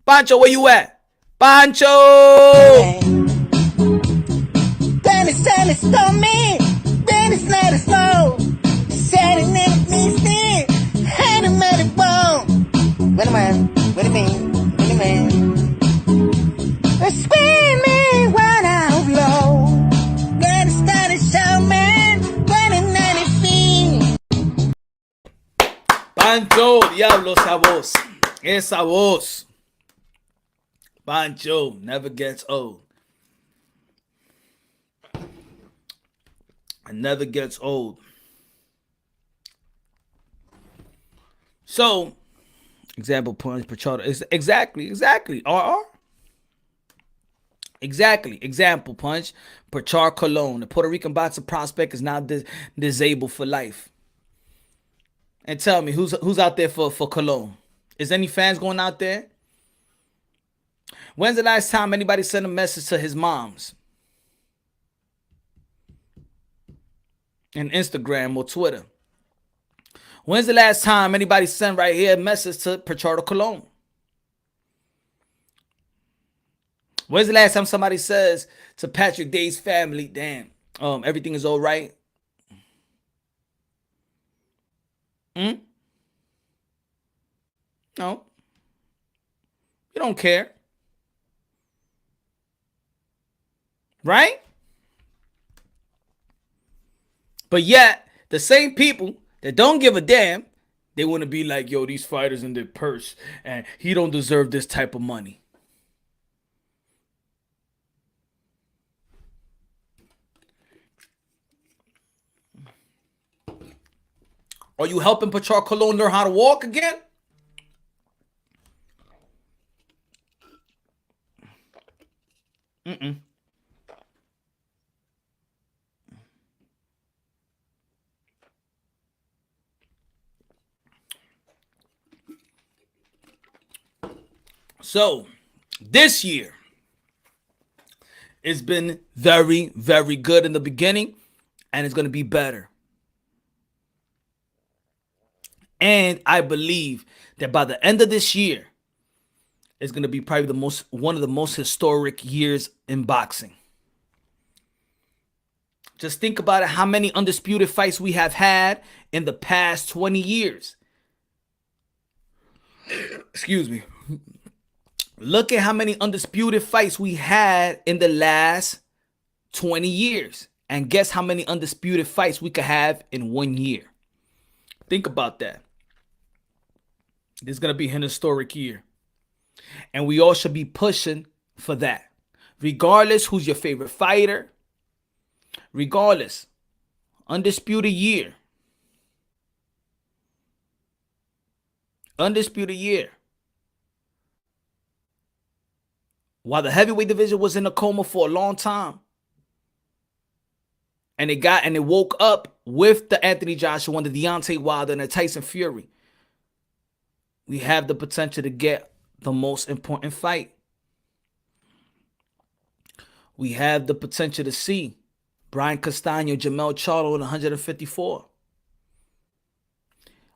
Pancho, where you at? Pancho! Dennis told me. Dennis let us know. Said it needs me. Had him at it bone. Wait a minute. Screaming when I'm low. Dennis show man. When in 90 feet. Pancho, diablo, esa voz. Pancho never gets old. It never gets old. So, example points per chart. Exactly. RR. Exactly. Example punch. Pachar Colon. The Puerto Rican boxing prospect is now disabled for life. And tell me, who's out there for Colon? Is any fans going out there? When's the last time anybody sent a message to his moms? In Instagram or Twitter. When's the last time anybody sent right here a message to Pachar Colon? When's the last time somebody says to Patrick Day's family, damn, everything is all right? No. You don't care. Right? But yet, the same people that don't give a damn, they want to be like, yo, these fighters in their purse, and he don't deserve this type of money. Are you helping Pachar Cologne learn how to walk again? So, this year, it's been very, very good in the beginning, and it's going to be better. And I believe that by the end of this year, it's going to be probably one of the most historic years in boxing. Just think about it, how many undisputed fights we have had in the past 20 years. Excuse me. Look at how many undisputed fights we had in the last 20 years. And guess how many undisputed fights we could have in 1 year. Think about that. This is going to be an historic year. And we all should be pushing for that. Regardless who's your favorite fighter. Regardless. Undisputed year. Undisputed year. While the heavyweight division was in a coma for a long time. And it woke up with the Anthony Joshua and the Deontay Wilder and the Tyson Fury. We have the potential to get the most important fight. We have the potential to see Brian Castano, Jermell Charlo in 154.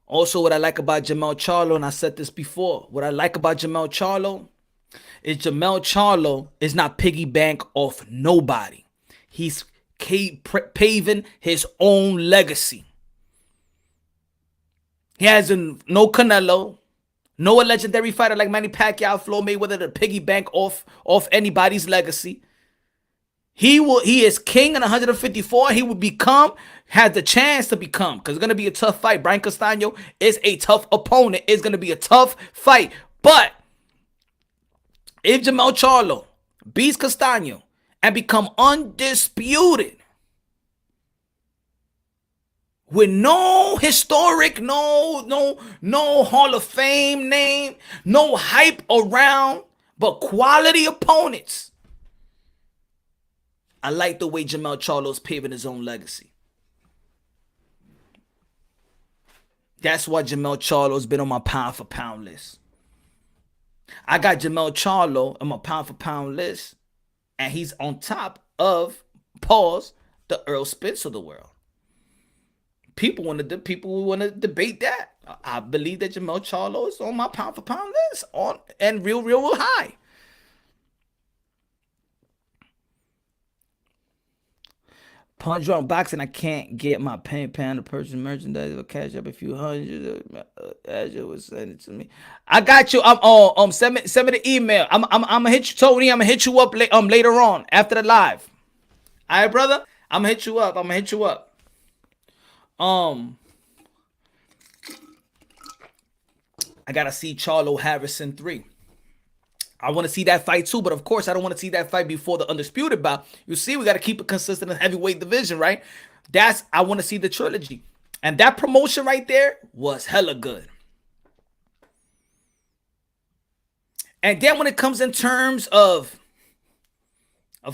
Also, what I like about Jermell Charlo, and I said this before, what I like about Jermell Charlo is Jermell Charlo is not piggy bank off nobody. He's paving his own legacy. He has no Canelo, no a legendary fighter like Manny Pacquiao, Floyd Mayweather to piggy bank off anybody's legacy. He is king in 154. He will has the chance to become, because it's going to be a tough fight. Brian Castano is a tough opponent. It's going to be a tough fight. But if Jermell Charlo beats Castano and become undisputed with no historic, no Hall of Fame name, no hype around, but quality opponents, I like the way Jermell Charlo's paving his own legacy. That's why Jermell Charlo's been on my pound for pound list. I got Jermell Charlo on my pound for pound list, and he's on top of the Earl Spence of the world. People want to debate that. I believe that Jermell Charlo is on my pound for pound list and real high. Punch Drunk Boxing, I can't get my PayPal to purchase merchandise or cash up a few hundred. As you was send it to me. I got you. Send me the email. I'm gonna hit you, Tony. I'm gonna hit you up later on after the live. All right, brother. I'm gonna hit you up. I gotta see Charlo Harrison 3. I want to see that fight too, but of course I don't want to see that fight before the Undisputed bout. You see, we got to keep it consistent in the heavyweight division, right? I want to see the trilogy. And that promotion right there was hella good. And then when it comes in terms of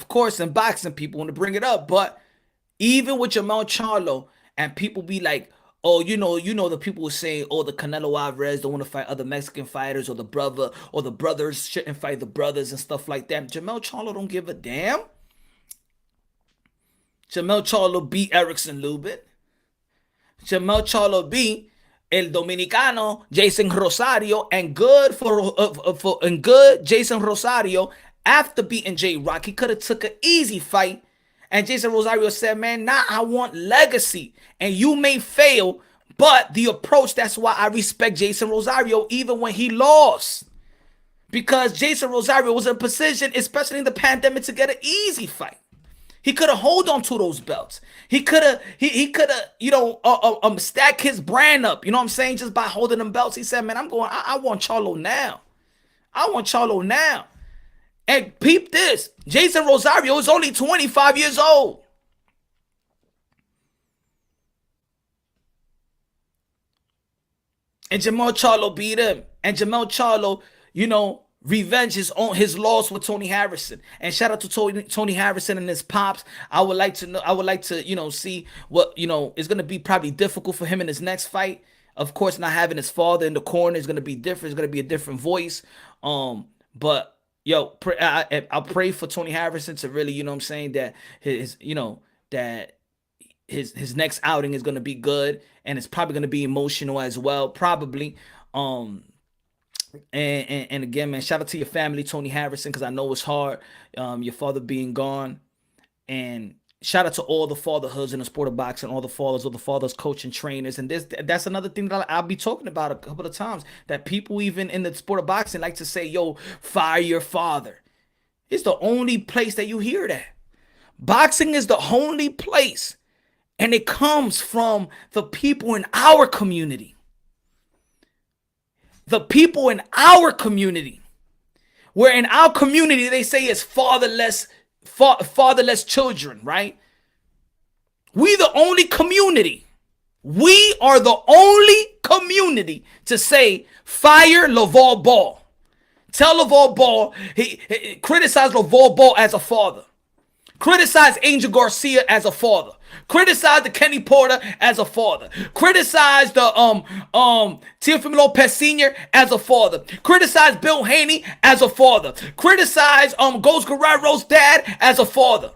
course, in boxing, people want to bring it up, but even with Jermell Charlo, and people be like, oh, you know, the people were saying, oh, the Canelo Alvarez don't want to fight other Mexican fighters, or the brothers shouldn't fight the brothers and stuff like that. Jermell Charlo don't give a damn. Jermell Charlo beat Erickson Lubin. Jermell Charlo beat El Dominicano Jason Rosario, and good Jason Rosario after beating J-Rock. He could have took an easy fight. And Jason Rosario said, man, now I want legacy. And you may fail, But the approach, that's why I respect Jason Rosario even when he lost. Because Jason Rosario was in a position, especially in the pandemic, to get an easy fight. He could have hold on to those belts. He could have, stack his brand up. You know what I'm saying? Just by holding them belts. He said, man, I want Charlo now. I want Charlo now. And peep this. Jason Rosario is only 25 years old. And Jamal Charlo beat him. And Jamal Charlo, revenge his loss with Tony Harrison. And shout out to Tony Harrison and his pops. I would like to see what, is going to be probably difficult for him in his next fight. Of course, not having his father in the corner is going to be different. It's going to be a different voice. But I'll pray for Tony Harrison to really, that his next outing is going to be good, and it's probably going to be emotional as well, probably. And again, man, shout out to your family, Tony Harrison, because I know it's hard, your father being gone. And shout out to all the fatherhoods in the sport of boxing, all the fathers coaching trainers. And that's another thing that I'll be talking about a couple of times, that people even in the sport of boxing like to say, yo, fire your father. It's the only place that you hear that. Boxing is the only place, and it comes from the people in our community. The people in our community, where in our community they say it's fatherless children, right? We the only community. We are the only community to say fire LeVar Ball. Tell LeVar Ball, criticize LeVar Ball as a father. Criticize Angel Garcia as a father. Criticize the Kenny Porter as a father. Criticize the Teofimo Lopez Sr. as a father. Criticize Bill Haney as a father. Criticize Ghost Guerrero's dad as a father.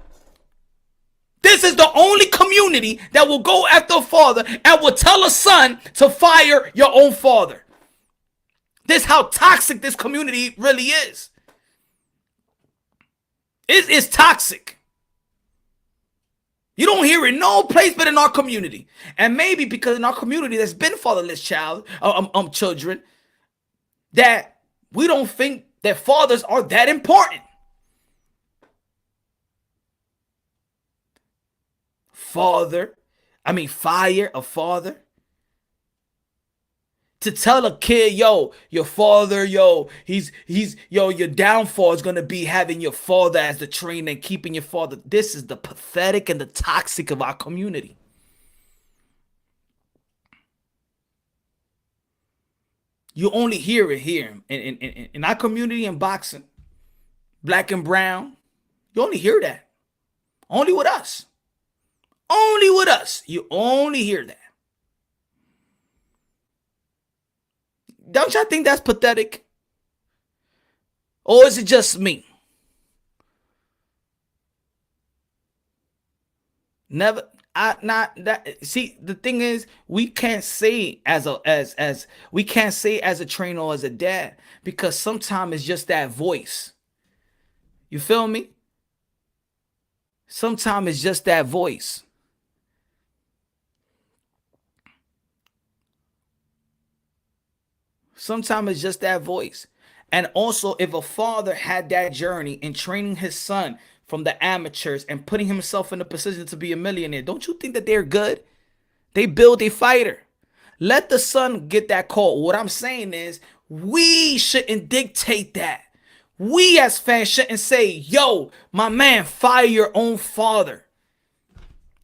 This is the only community that will go after a father and will tell a son to fire your own father. This is how toxic this community really is. It is toxic. You don't hear it no place but in our community. And maybe because in our community there's been fatherless children, that we don't think that fathers are that important. Fire a father. To tell a kid, yo, your father, your downfall is going to be having your father as the trainer and keeping your father. This is the pathetic and the toxic of our community. You only hear it here in our community in boxing, black and brown. You only hear that. Only with us. Only with us. You only hear that. Don't y'all think that's pathetic? Or is it just me? Never. See, the thing is, we can't say as a trainer or as a dad, because sometimes it's just that voice. You feel me? Sometimes it's just that voice. Sometimes it's just that voice. And also, if a father had that journey in training his son from the amateurs and putting himself in a position to be a millionaire, don't you think that they're good? They build a fighter. Let the son get that call. What I'm saying is, we shouldn't dictate that. We as fans shouldn't say, yo, my man, fire your own father.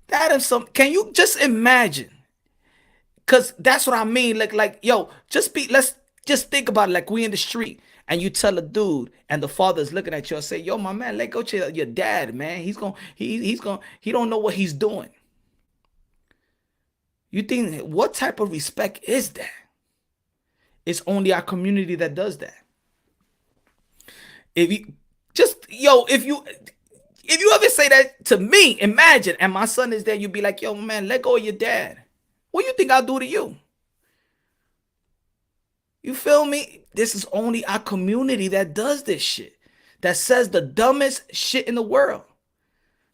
That is some. Can you just imagine? Because that's what I mean. Like, yo, let's just think about it. Like, we in the street and you tell a dude and the father's looking at you and say, yo, my man, let go to your dad, man. He don't know what he's doing. You think, what type of respect is that? It's only our community that does that. If you ever say that to me, imagine, and my son is there, you'd be like, yo, man, let go of your dad. What do you think I'll do to you? You feel me? This is only our community that does this shit. That says the dumbest shit in the world.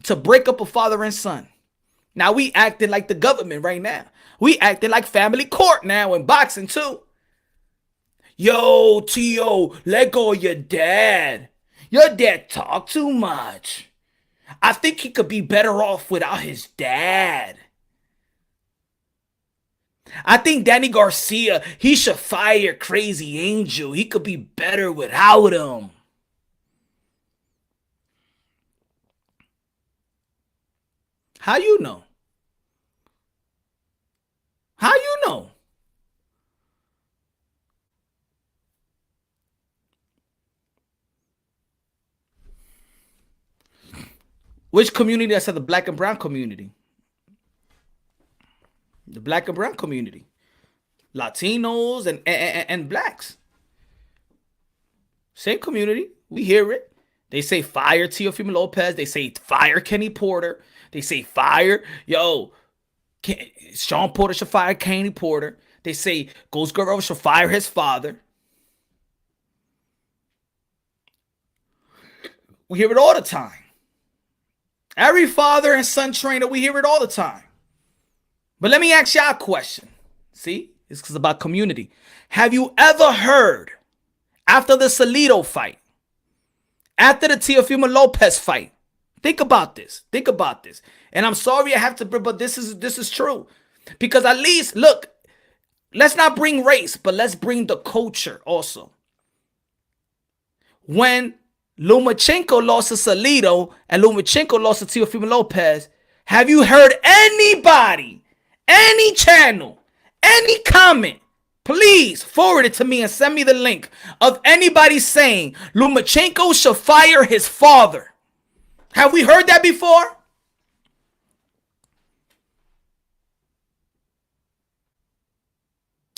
To break up a father and son. Now we acting like the government right now. We acting like family court now in boxing too. Yo, Tio, let go of your dad. Your dad talk too much. I think he could be better off without his dad. I think Danny Garcia, he should fire Crazy Angel. He could be better without him. How you know? How you know? Which community? I said the black and brown community. The black and brown community. Latinos and blacks. Same community. We hear it. They say fire Teofimo Lopez. They say fire Kenny Porter. They say fire, Sean Porter should fire Kenny Porter. They say Ghost Guerrero should fire his father. We hear it all the time. Every father and son trainer, we hear it all the time. But let me ask y'all a question. See, it's about community. Have you ever heard, after the Salido fight, after the Teofimo Lopez fight, think about this. Think about this. And I'm sorry I have to, but this is true. Because at least, look, let's not bring race, but let's bring the culture also. When Lomachenko lost to Salido and Lomachenko lost to Teofimo Lopez, have you heard anybody, any channel, any comment, please forward it to me and send me the link of anybody saying Lomachenko should fire his father? Have we heard that before?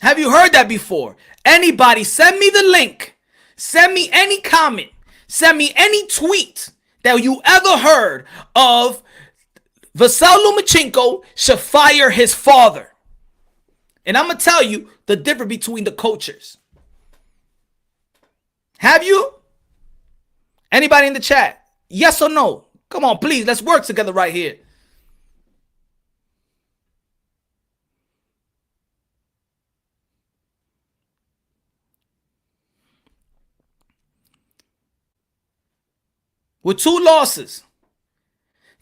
Have you heard that before? Anybody, send me the link. Send me any comment. Send me any tweet that you ever heard of Vasily Lomachenko should fire his father. And I'm going to tell you the difference between the cultures. Have you? Anybody in the chat? Yes or no? Come on, please. Let's work together right here. With 2 losses.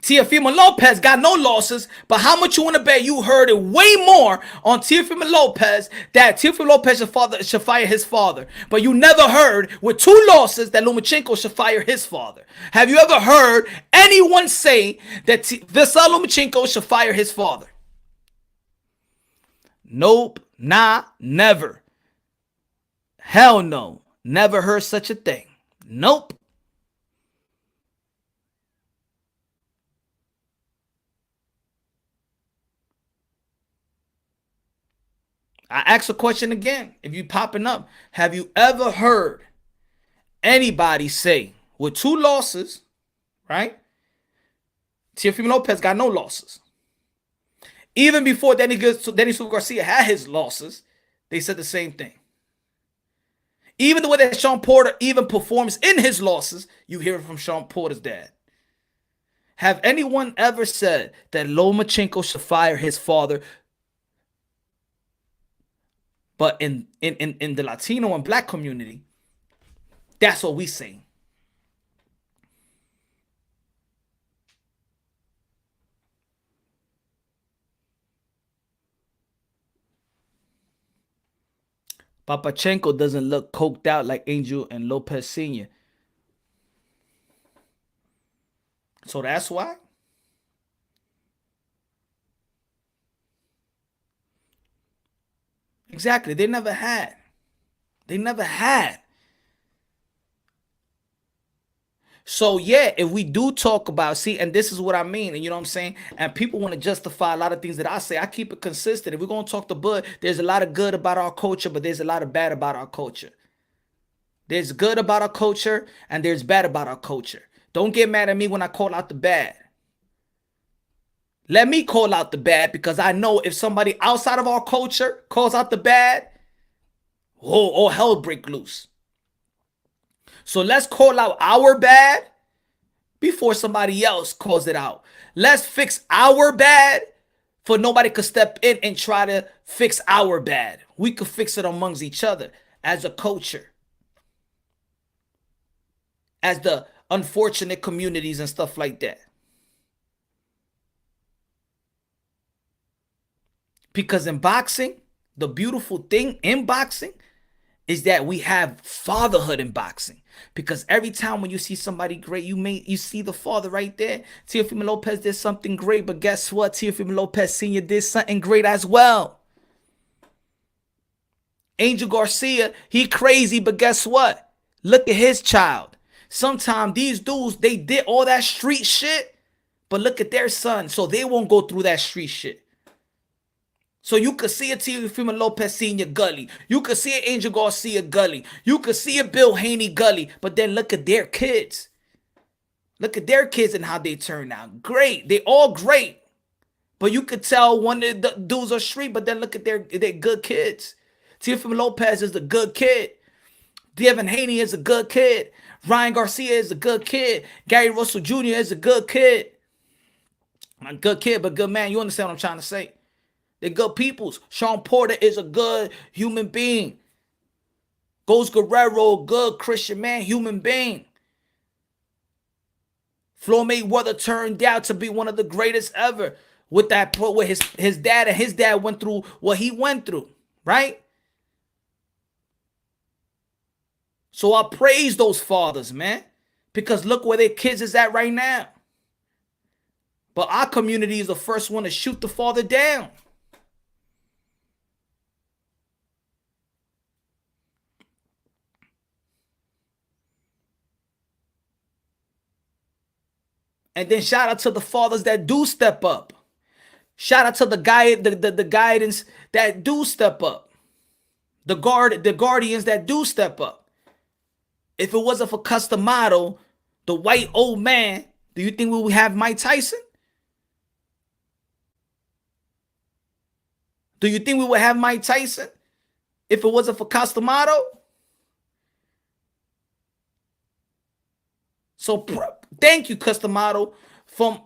Teofimo Lopez got no losses, but how much you want to bet you heard it way more on Teofimo Lopez that Teofimo Lopez should fire his father, but you never heard with 2 losses that Lomachenko should fire his father. Have you ever heard anyone say that Vasily Lomachenko should fire his father? Nope, nah, never. Hell no, never heard such a thing. Nope. I ask a question again. If you popping up, have you ever heard anybody say with 2 losses, right? Teofimo Lopez got no losses. Even before Danny Garcia had his losses, they said the same thing. Even the way that Sean Porter even performs in his losses, you hear it from Sean Porter's dad. Have anyone ever said that Lomachenko should fire his father? But in the Latino and black community, that's what we say. Papachenko doesn't look coked out like Angel and Lopez Sr. So that's why. Exactly. They never had. They never had. So, yeah, if we do talk about, see, and this is what I mean, and you know what I'm saying? And people want to justify a lot of things that I say. I keep it consistent. If we're going to talk the bud, there's a lot of good about our culture, but there's a lot of bad about our culture. There's good about our culture, and there's bad about our culture. Don't get mad at me when I call out the bad. Let me call out the bad, because I know if somebody outside of our culture calls out the bad, oh, hell break loose. So let's call out our bad, before somebody else calls it out. Let's fix our bad for nobody could step in and try to fix our bad. We could fix it amongst each other as a culture, as the unfortunate communities and stuff like that. Because in boxing, the beautiful thing in boxing is that we have fatherhood in boxing. Because every time when you see somebody great, you see the father right there. Teofimo Lopez did something great, but guess what? Teofimo Lopez Sr. did something great as well. Angel Garcia, he crazy, but guess what? Look at his child. Sometimes these dudes, they did all that street shit, but look at their son, so they won't go through that street shit. So you could see a Teofimo Lopez Sr. gully. You could see an Angel Garcia gully. You could see a Bill Haney gully. But then look at their kids. Look at their kids and how they turn out. Great. They all great. But you could tell one of the dudes are street, but then look at their good kids. Teofimo Lopez is a good kid. Devin Haney is a good kid. Ryan Garcia is a good kid. Gary Russell Jr. is a good kid. A good kid, but good man. You understand what I'm trying to say? They're good peoples. Sean Porter is a good human being. Ghost Guerrero, good Christian man, human being. Floyd Mayweather turned out to be one of the greatest ever with his dad, and his dad went through what he went through, right? So I praise those fathers, man, because look where their kids is at right now. But our community is the first one to shoot the father down. And then shout out to the fathers that do step up. Shout out to the guidance that do step up. The guardians that do step up. If it wasn't for Customado, the white old man, do you think we would have Mike Tyson? Do you think we would have Mike Tyson if it wasn't for Customado? So thank you, Customado, for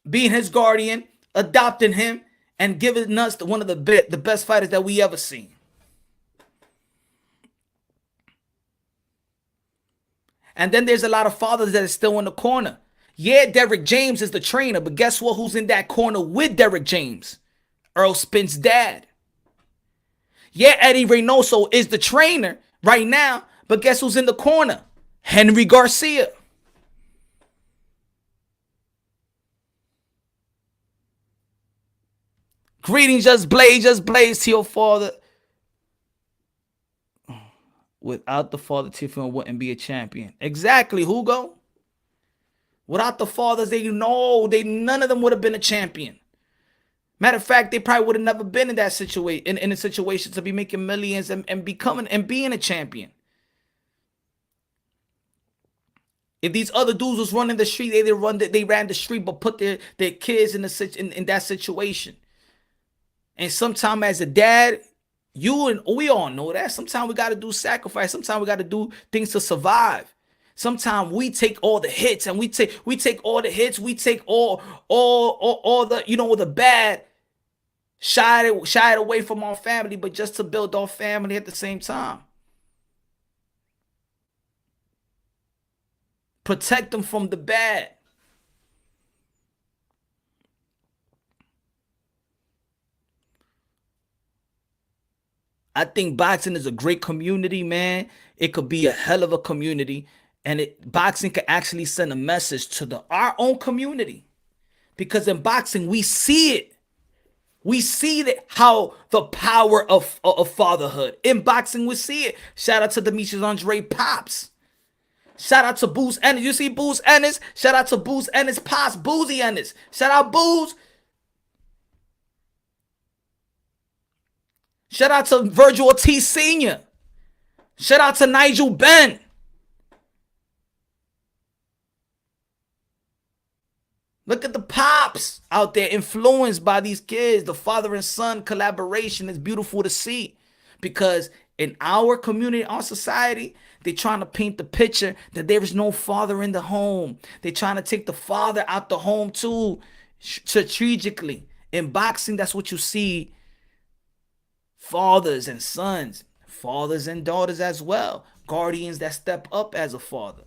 being his guardian, adopting him, and giving us one of the best fighters that we ever seen. And then there's a lot of fathers that are still in the corner. Yeah, Derrick James is the trainer, but guess what? Who's in that corner with Derrick James? Earl Spence' dad. Yeah, Eddie Reynoso is the trainer right now, but guess who's in the corner? Henry Garcia. Greetings, just blaze to your father. Without the father, Teofimo wouldn't be a champion. Exactly, Hugo. Without the fathers, none of them would have been a champion. Matter of fact, they probably would have never been in that situation, in a situation to be making millions and being a champion. If these other dudes was running the street, they ran the street, but put their kids in that situation. And sometimes as a dad, we all know that. Sometimes we got to do sacrifice. Sometimes we got to do things to survive. Sometimes we take all the hits, and we take all the hits. We take all the the bad, shy it away from our family, but just to build our family at the same time. Protect them from the bad. I think boxing is a great community, man. It could be a hell of a community. And boxing could actually send a message to our own community. Because in boxing, we see it. We see how the power of fatherhood. In boxing, we see it. Shout out to Demetrius Andre Pops. Shout out to Booze Ennis. You see Booze Ennis? Shout out to Booze Ennis Pops. Boozy Ennis. Shout out Booze. Shout out to Virgil Ortiz Sr. Shout out to Nigel Benn. Look at the pops out there influenced by these kids. The father and son collaboration is beautiful to see because In our community, our society, they're trying to paint the picture that there is no father in the home. They're trying to take the father out the home too, strategically. In boxing, that's what you see. Fathers and sons, fathers and daughters as well. Guardians that step up as a father.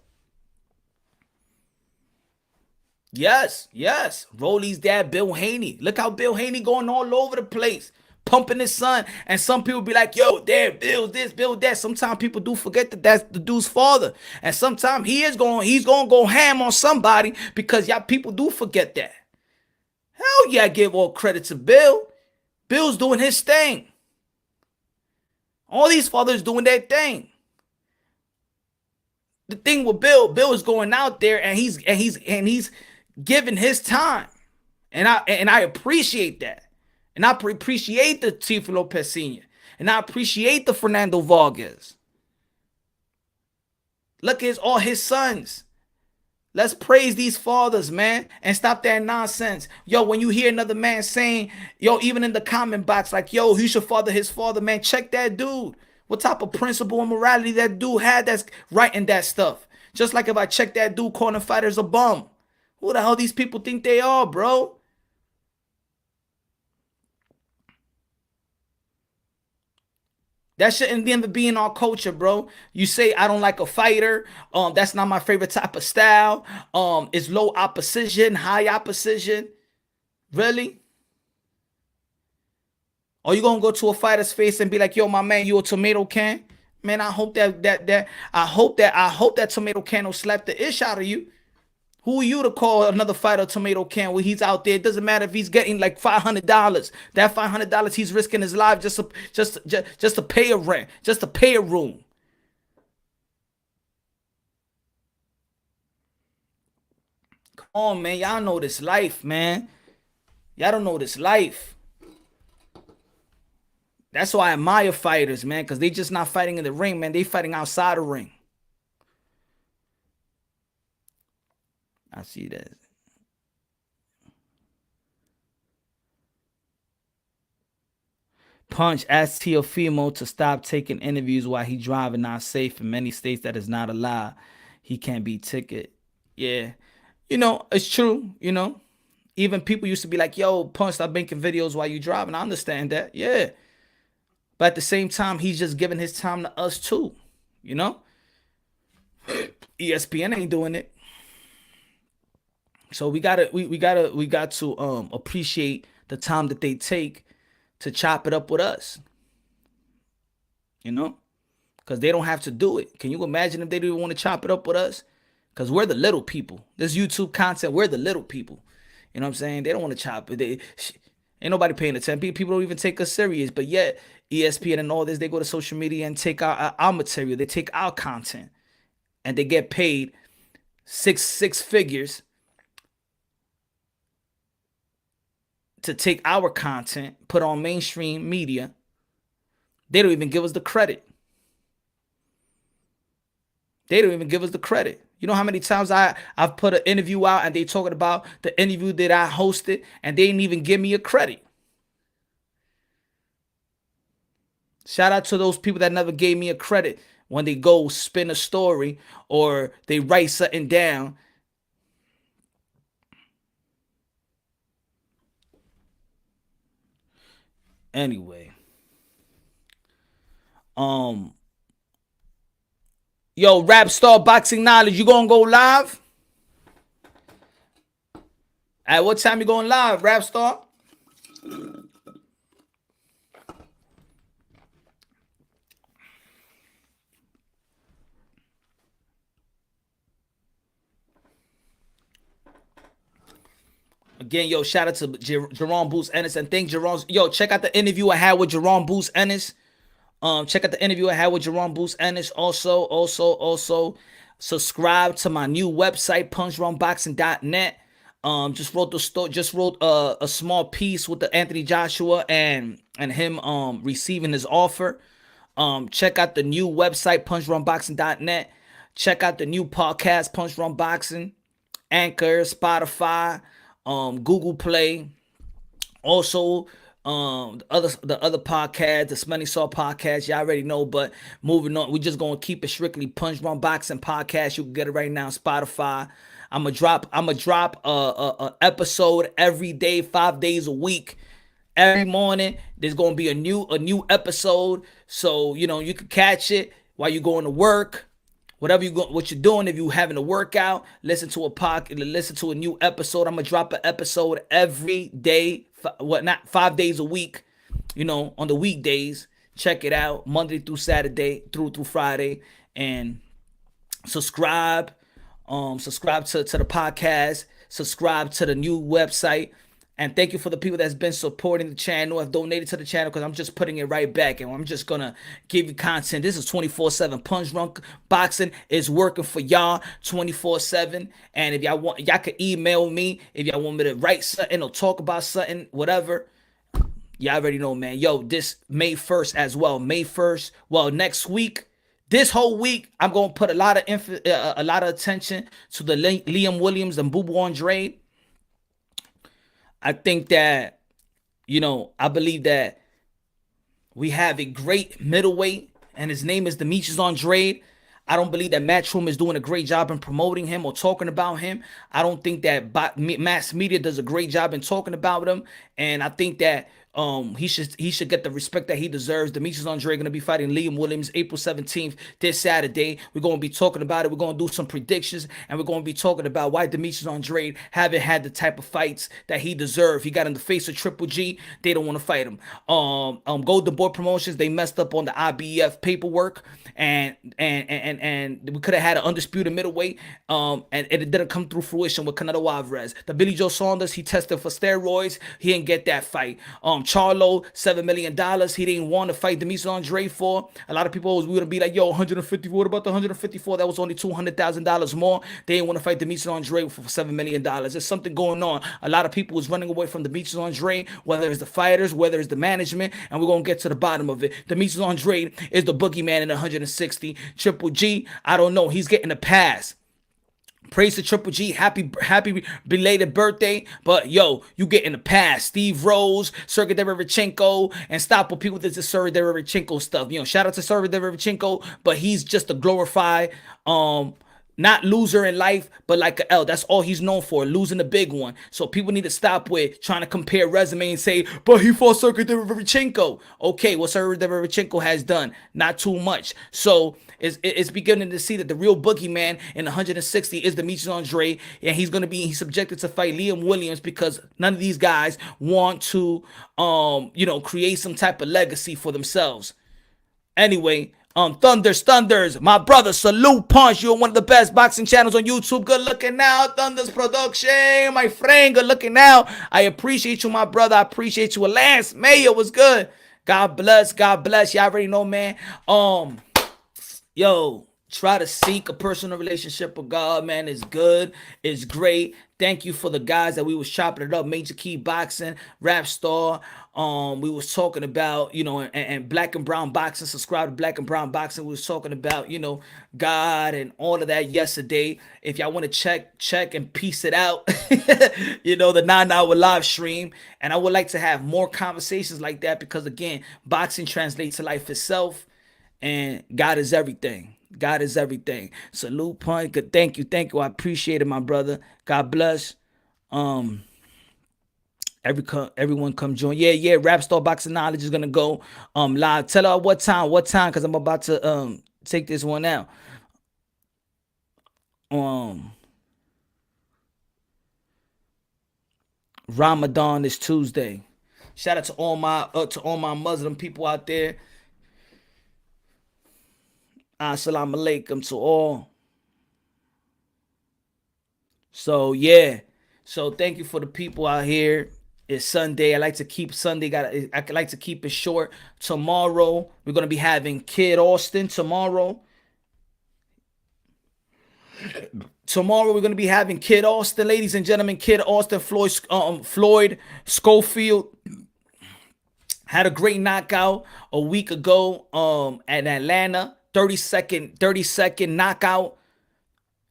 Yes, yes. Rolly's dad, Bill Haney. Look how Bill Haney going all over the place, pumping his son. And some people be like, yo, damn, Bill this, Bill that. Sometimes people do forget that that's the dude's father. And sometimes he's gonna go ham on somebody because y'all people do forget that. Hell yeah, I give all credit to Bill. Bill's doing his thing. All these fathers doing their thing. The thing with Bill is going out there and he's giving his time. And I appreciate that. And I appreciate the Teofimo Lopez Sr. And I appreciate the Fernando Vargas. Look at all his sons. Let's praise these fathers, man, and stop that nonsense. Yo, when you hear another man saying, yo, even in the comment box, like, yo, he should father his father, man, check that dude. What type of principle and morality that dude had that's writing that stuff. Just like if I check that dude calling fighters a bum. Who the hell these people think they are, bro? That shouldn't even be in our culture, bro. You say I don't like a fighter. That's not my favorite type of style. It's low opposition, high opposition. Really? Or you gonna go to a fighter's face and be like, yo, my man, you a tomato can? Man, I hope that tomato can will slap the ish out of you. Who are you to call another fighter a tomato can when he's out there? It doesn't matter if he's getting like $500. That $500 he's risking his life just to pay a rent, just to pay a room. Come on, man. Y'all know this life, man. Y'all don't know this life. That's why I admire fighters, man, because they just not fighting in the ring, man. They fighting outside the ring. I see that. Punch asked Teofimo to stop taking interviews while he driving not safe. In many states, that is not allowed. He can't be ticket. Yeah. You know, it's true, you know. Even people used to be like, yo, Punch, stop making videos while you driving. I understand that. Yeah. But at the same time, he's just giving his time to us too, you know? ESPN ain't doing it. So we got to appreciate the time that they take to chop it up with us. You know? Because they don't have to do it. Can you imagine if they didn't want to chop it up with us? Because we're the little people. This YouTube content, we're the little people. You know what I'm saying? They don't want to chop it. Ain't nobody paying attention. People don't even take us serious. But yet, ESPN and all this, they go to social media and take our material. They take our content. And they get paid six figures to take our content, put on mainstream media. They don't even give us the credit. They don't even give us the credit. You know how many times I've put an interview out and they talking about the interview that I hosted and they didn't even give me a credit. Shout out to those people that never gave me a credit when they go spin a story or they write something down. Anyway. Yo, Rap Star Boxing Knowledge, you gonna go live? At what time you going live, Rap Star? Again, yo, shout out to Jerome Boots Ennis and thank Jerome. Yo, check out the interview I had with Jerome Boots Ennis. Check out the interview I had with Jerome Boots Ennis. Also, subscribe to my new website, punchrunboxing.net. Just wrote a small piece with the Anthony Joshua and him receiving his offer. Check out the new website, punchrunboxing.net. Check out the new podcast, Punch Run Boxing, Anchor, Spotify, Google Play. Also, The other podcast, the Smelly Saw podcast, y'all already know. But moving on, we just gonna keep it strictly Punch Drunk Boxing podcast. You can get it right now on Spotify. I'm gonna drop a episode every day, 5 days a week. Every morning, there's gonna be a new episode, so you can catch it while you're going to work, what you're doing. If you're having a workout, listen to a new episode. I'm gonna drop an episode every day, not 5 days a week, on the weekdays. Check it out, Monday through Saturday, through Friday, and subscribe. Subscribe to the podcast, subscribe to the new website. And thank you for the people that's been supporting the channel, have donated to the channel, because I'm just putting it right back. And I'm just going to give you content. This is 24/7. Punch Drunk Boxing is working for y'all 24/7. And if y'all want, y'all can email me. If y'all want me to write something or talk about something, whatever, y'all already know, man. Yo, this May 1st as well. May 1st. Well, next week. This whole week, I'm going to put a lot of attention to the Liam Williams and Boo Boo Andrade. I think that, I believe that we have a great middleweight, and his name is Demetrius Andrade. I don't believe that Matchroom is doing a great job in promoting him or talking about him. I don't think that mass media does a great job in talking about him, and I think that he should get the respect that he deserves. Demetrius Andrade going to be fighting Liam Williams April 17th this Saturday. We're going to be talking about it. We're going to do some predictions, and we're going to be talking about why Demetrius Andrade haven't had the type of fights that he deserved. He got in the face of Triple G. They don't want to fight him. Golden Boy Promotions, they messed up on the IBF paperwork, and we could have had an undisputed middleweight, and it didn't come through fruition with Canelo Alvarez. The Billy Joe Saunders, he tested for steroids. He didn't get that fight. Charlo, $7 million. He didn't want to fight Demetrius Andrade for. A lot of people was going to be like, yo, 154. What about the 154? That was only $200,000 more. They didn't want to fight Demetrius Andrade for $7 million. There's something going on. A lot of people was running away from Demetrius Andrade, whether it's the fighters, whether it's the management, and we're going to get to the bottom of it. Demetrius Andrade is the boogeyman in 160. Triple G, I don't know. He's getting a pass. Praise to Triple G. Happy belated birthday. But, yo, you getting the pass. Steve Rose, Sergey Derevchenko, and stop with people that just Sergey Derevchenko stuff. Shout out to Sergey Derevchenko, but he's just a glorified, not loser in life, but like a L. That's all he's known for, losing the big one. So people need to stop with trying to compare resume and say, but he fought Sergey Derevchenko. Okay, what Sergey Derevchenko has done? Not too much. So it's beginning to see that the real boogeyman in 160 is Demetrius Andrade, and he's subjected to fight Liam Williams because none of these guys want to, create some type of legacy for themselves. Anyway, Thunders, my brother, salute Punch. You're one of the best boxing channels on YouTube. Good looking now, Thunders Production, my friend. Good looking now. I appreciate you, my brother. I appreciate you. Lance Mayo was good. God bless. God bless. Y'all already know, man. Yo, try to seek a personal relationship with God, man. It's good. It's great. Thank you for the guys that we was chopping it up. Major Key Boxing, Rap Star. We was talking about, and Black and Brown Boxing. Subscribe to Black and Brown Boxing. We was talking about, God and all of that yesterday. If y'all want to check and piece it out, the 9-hour live stream. And I would like to have more conversations like that because, again, boxing translates to life itself. And God is everything. God is everything. Salute, Punch. Good. Thank you. I appreciate it, my brother. God bless. Everyone come join. Yeah. Rap Star Boxing Knowledge is gonna go live. Tell her what time, because I'm about to take this one out. Ramadan is Tuesday. Shout out to all my Muslim people out there. Assalamu alaikum to all. So yeah. So thank you for the people out here. It's Sunday. I like to keep Sunday. I like to keep it short. Tomorrow we're gonna be having Kid Austin. Tomorrow we're gonna be having Kid Austin, ladies and gentlemen. Kid Austin, Floyd Schofield had a great knockout a week ago at Atlanta. 30 second knockout.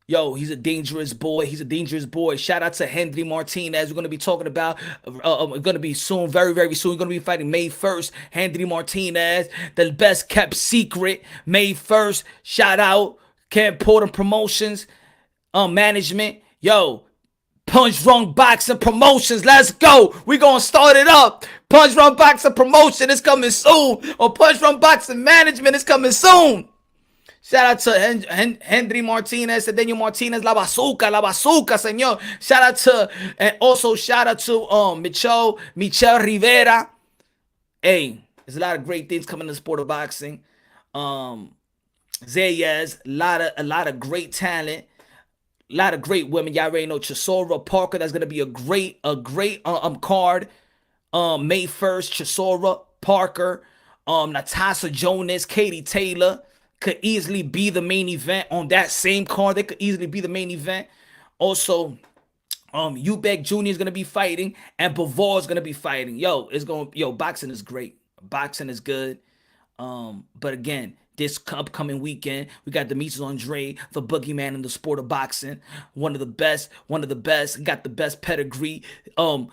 Yo, he's a dangerous boy. He's a dangerous boy. Shout out to Henry Martinez. We're going to be talking about, going to be soon, very, very soon. We're going to be fighting May 1st. Henry Martinez, the best kept secret. May 1st. Shout out. Camp Porter Promotions, management. Yo, Punch Drunk Boxing Promotions. Let's go. We're going to start it up. Punch Drunk Boxing Promotion is coming soon. Or Punch Drunk Boxing Management is coming soon. Shout out to Henry Martinez, Daniel Martinez, la bazooka, señor. Shout out to, and also shout out to Michel Rivera. Hey, there's a lot of great things coming in the sport of boxing. Zayas, a lot of great talent, a lot of great women. Y'all already know Chisora Parker. That's gonna be a great card. May 1st, Chisora Parker, Natasha Jonas, Katie Taylor. Could easily be the main event on that same card. They could easily be the main event. Also, Eubank Jr. is gonna be fighting, and Bavor is gonna be fighting. Boxing is great. Boxing is good. But again, this upcoming weekend, we got Demetrius Andre, the boogeyman in the sport of boxing. One of the best. Got the best pedigree.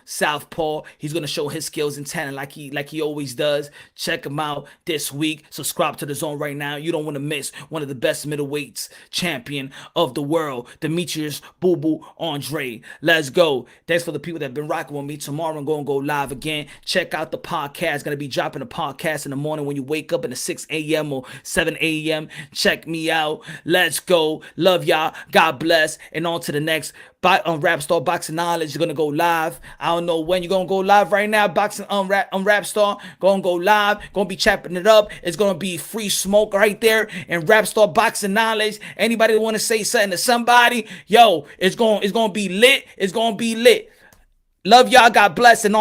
Southpaw. He's gonna show his skills and talent like he always does. Check him out this week. Subscribe to the Zone right now. You don't want to miss one of the best middleweights champion of the world, Demetrius Boo Boo Andre. Let's go. Thanks for the people that have been rocking with me. Tomorrow I'm gonna go live again. Check out the podcast. Gonna be dropping a podcast in the morning when you wake up in the 6 a.m. or 7 a.m. Check me out. Let's go. Love y'all. God bless. And on to the next Rap Star Boxing Knowledge is gonna go live. I don't know when you're gonna go live right now. Boxing Rap Star gonna go live. Gonna be chopping it up. It's gonna be free smoke right there and Rap Star Boxing Knowledge. Anybody want to say something to somebody? Yo, it's gonna be lit. It's gonna be lit. Love y'all. God bless. And on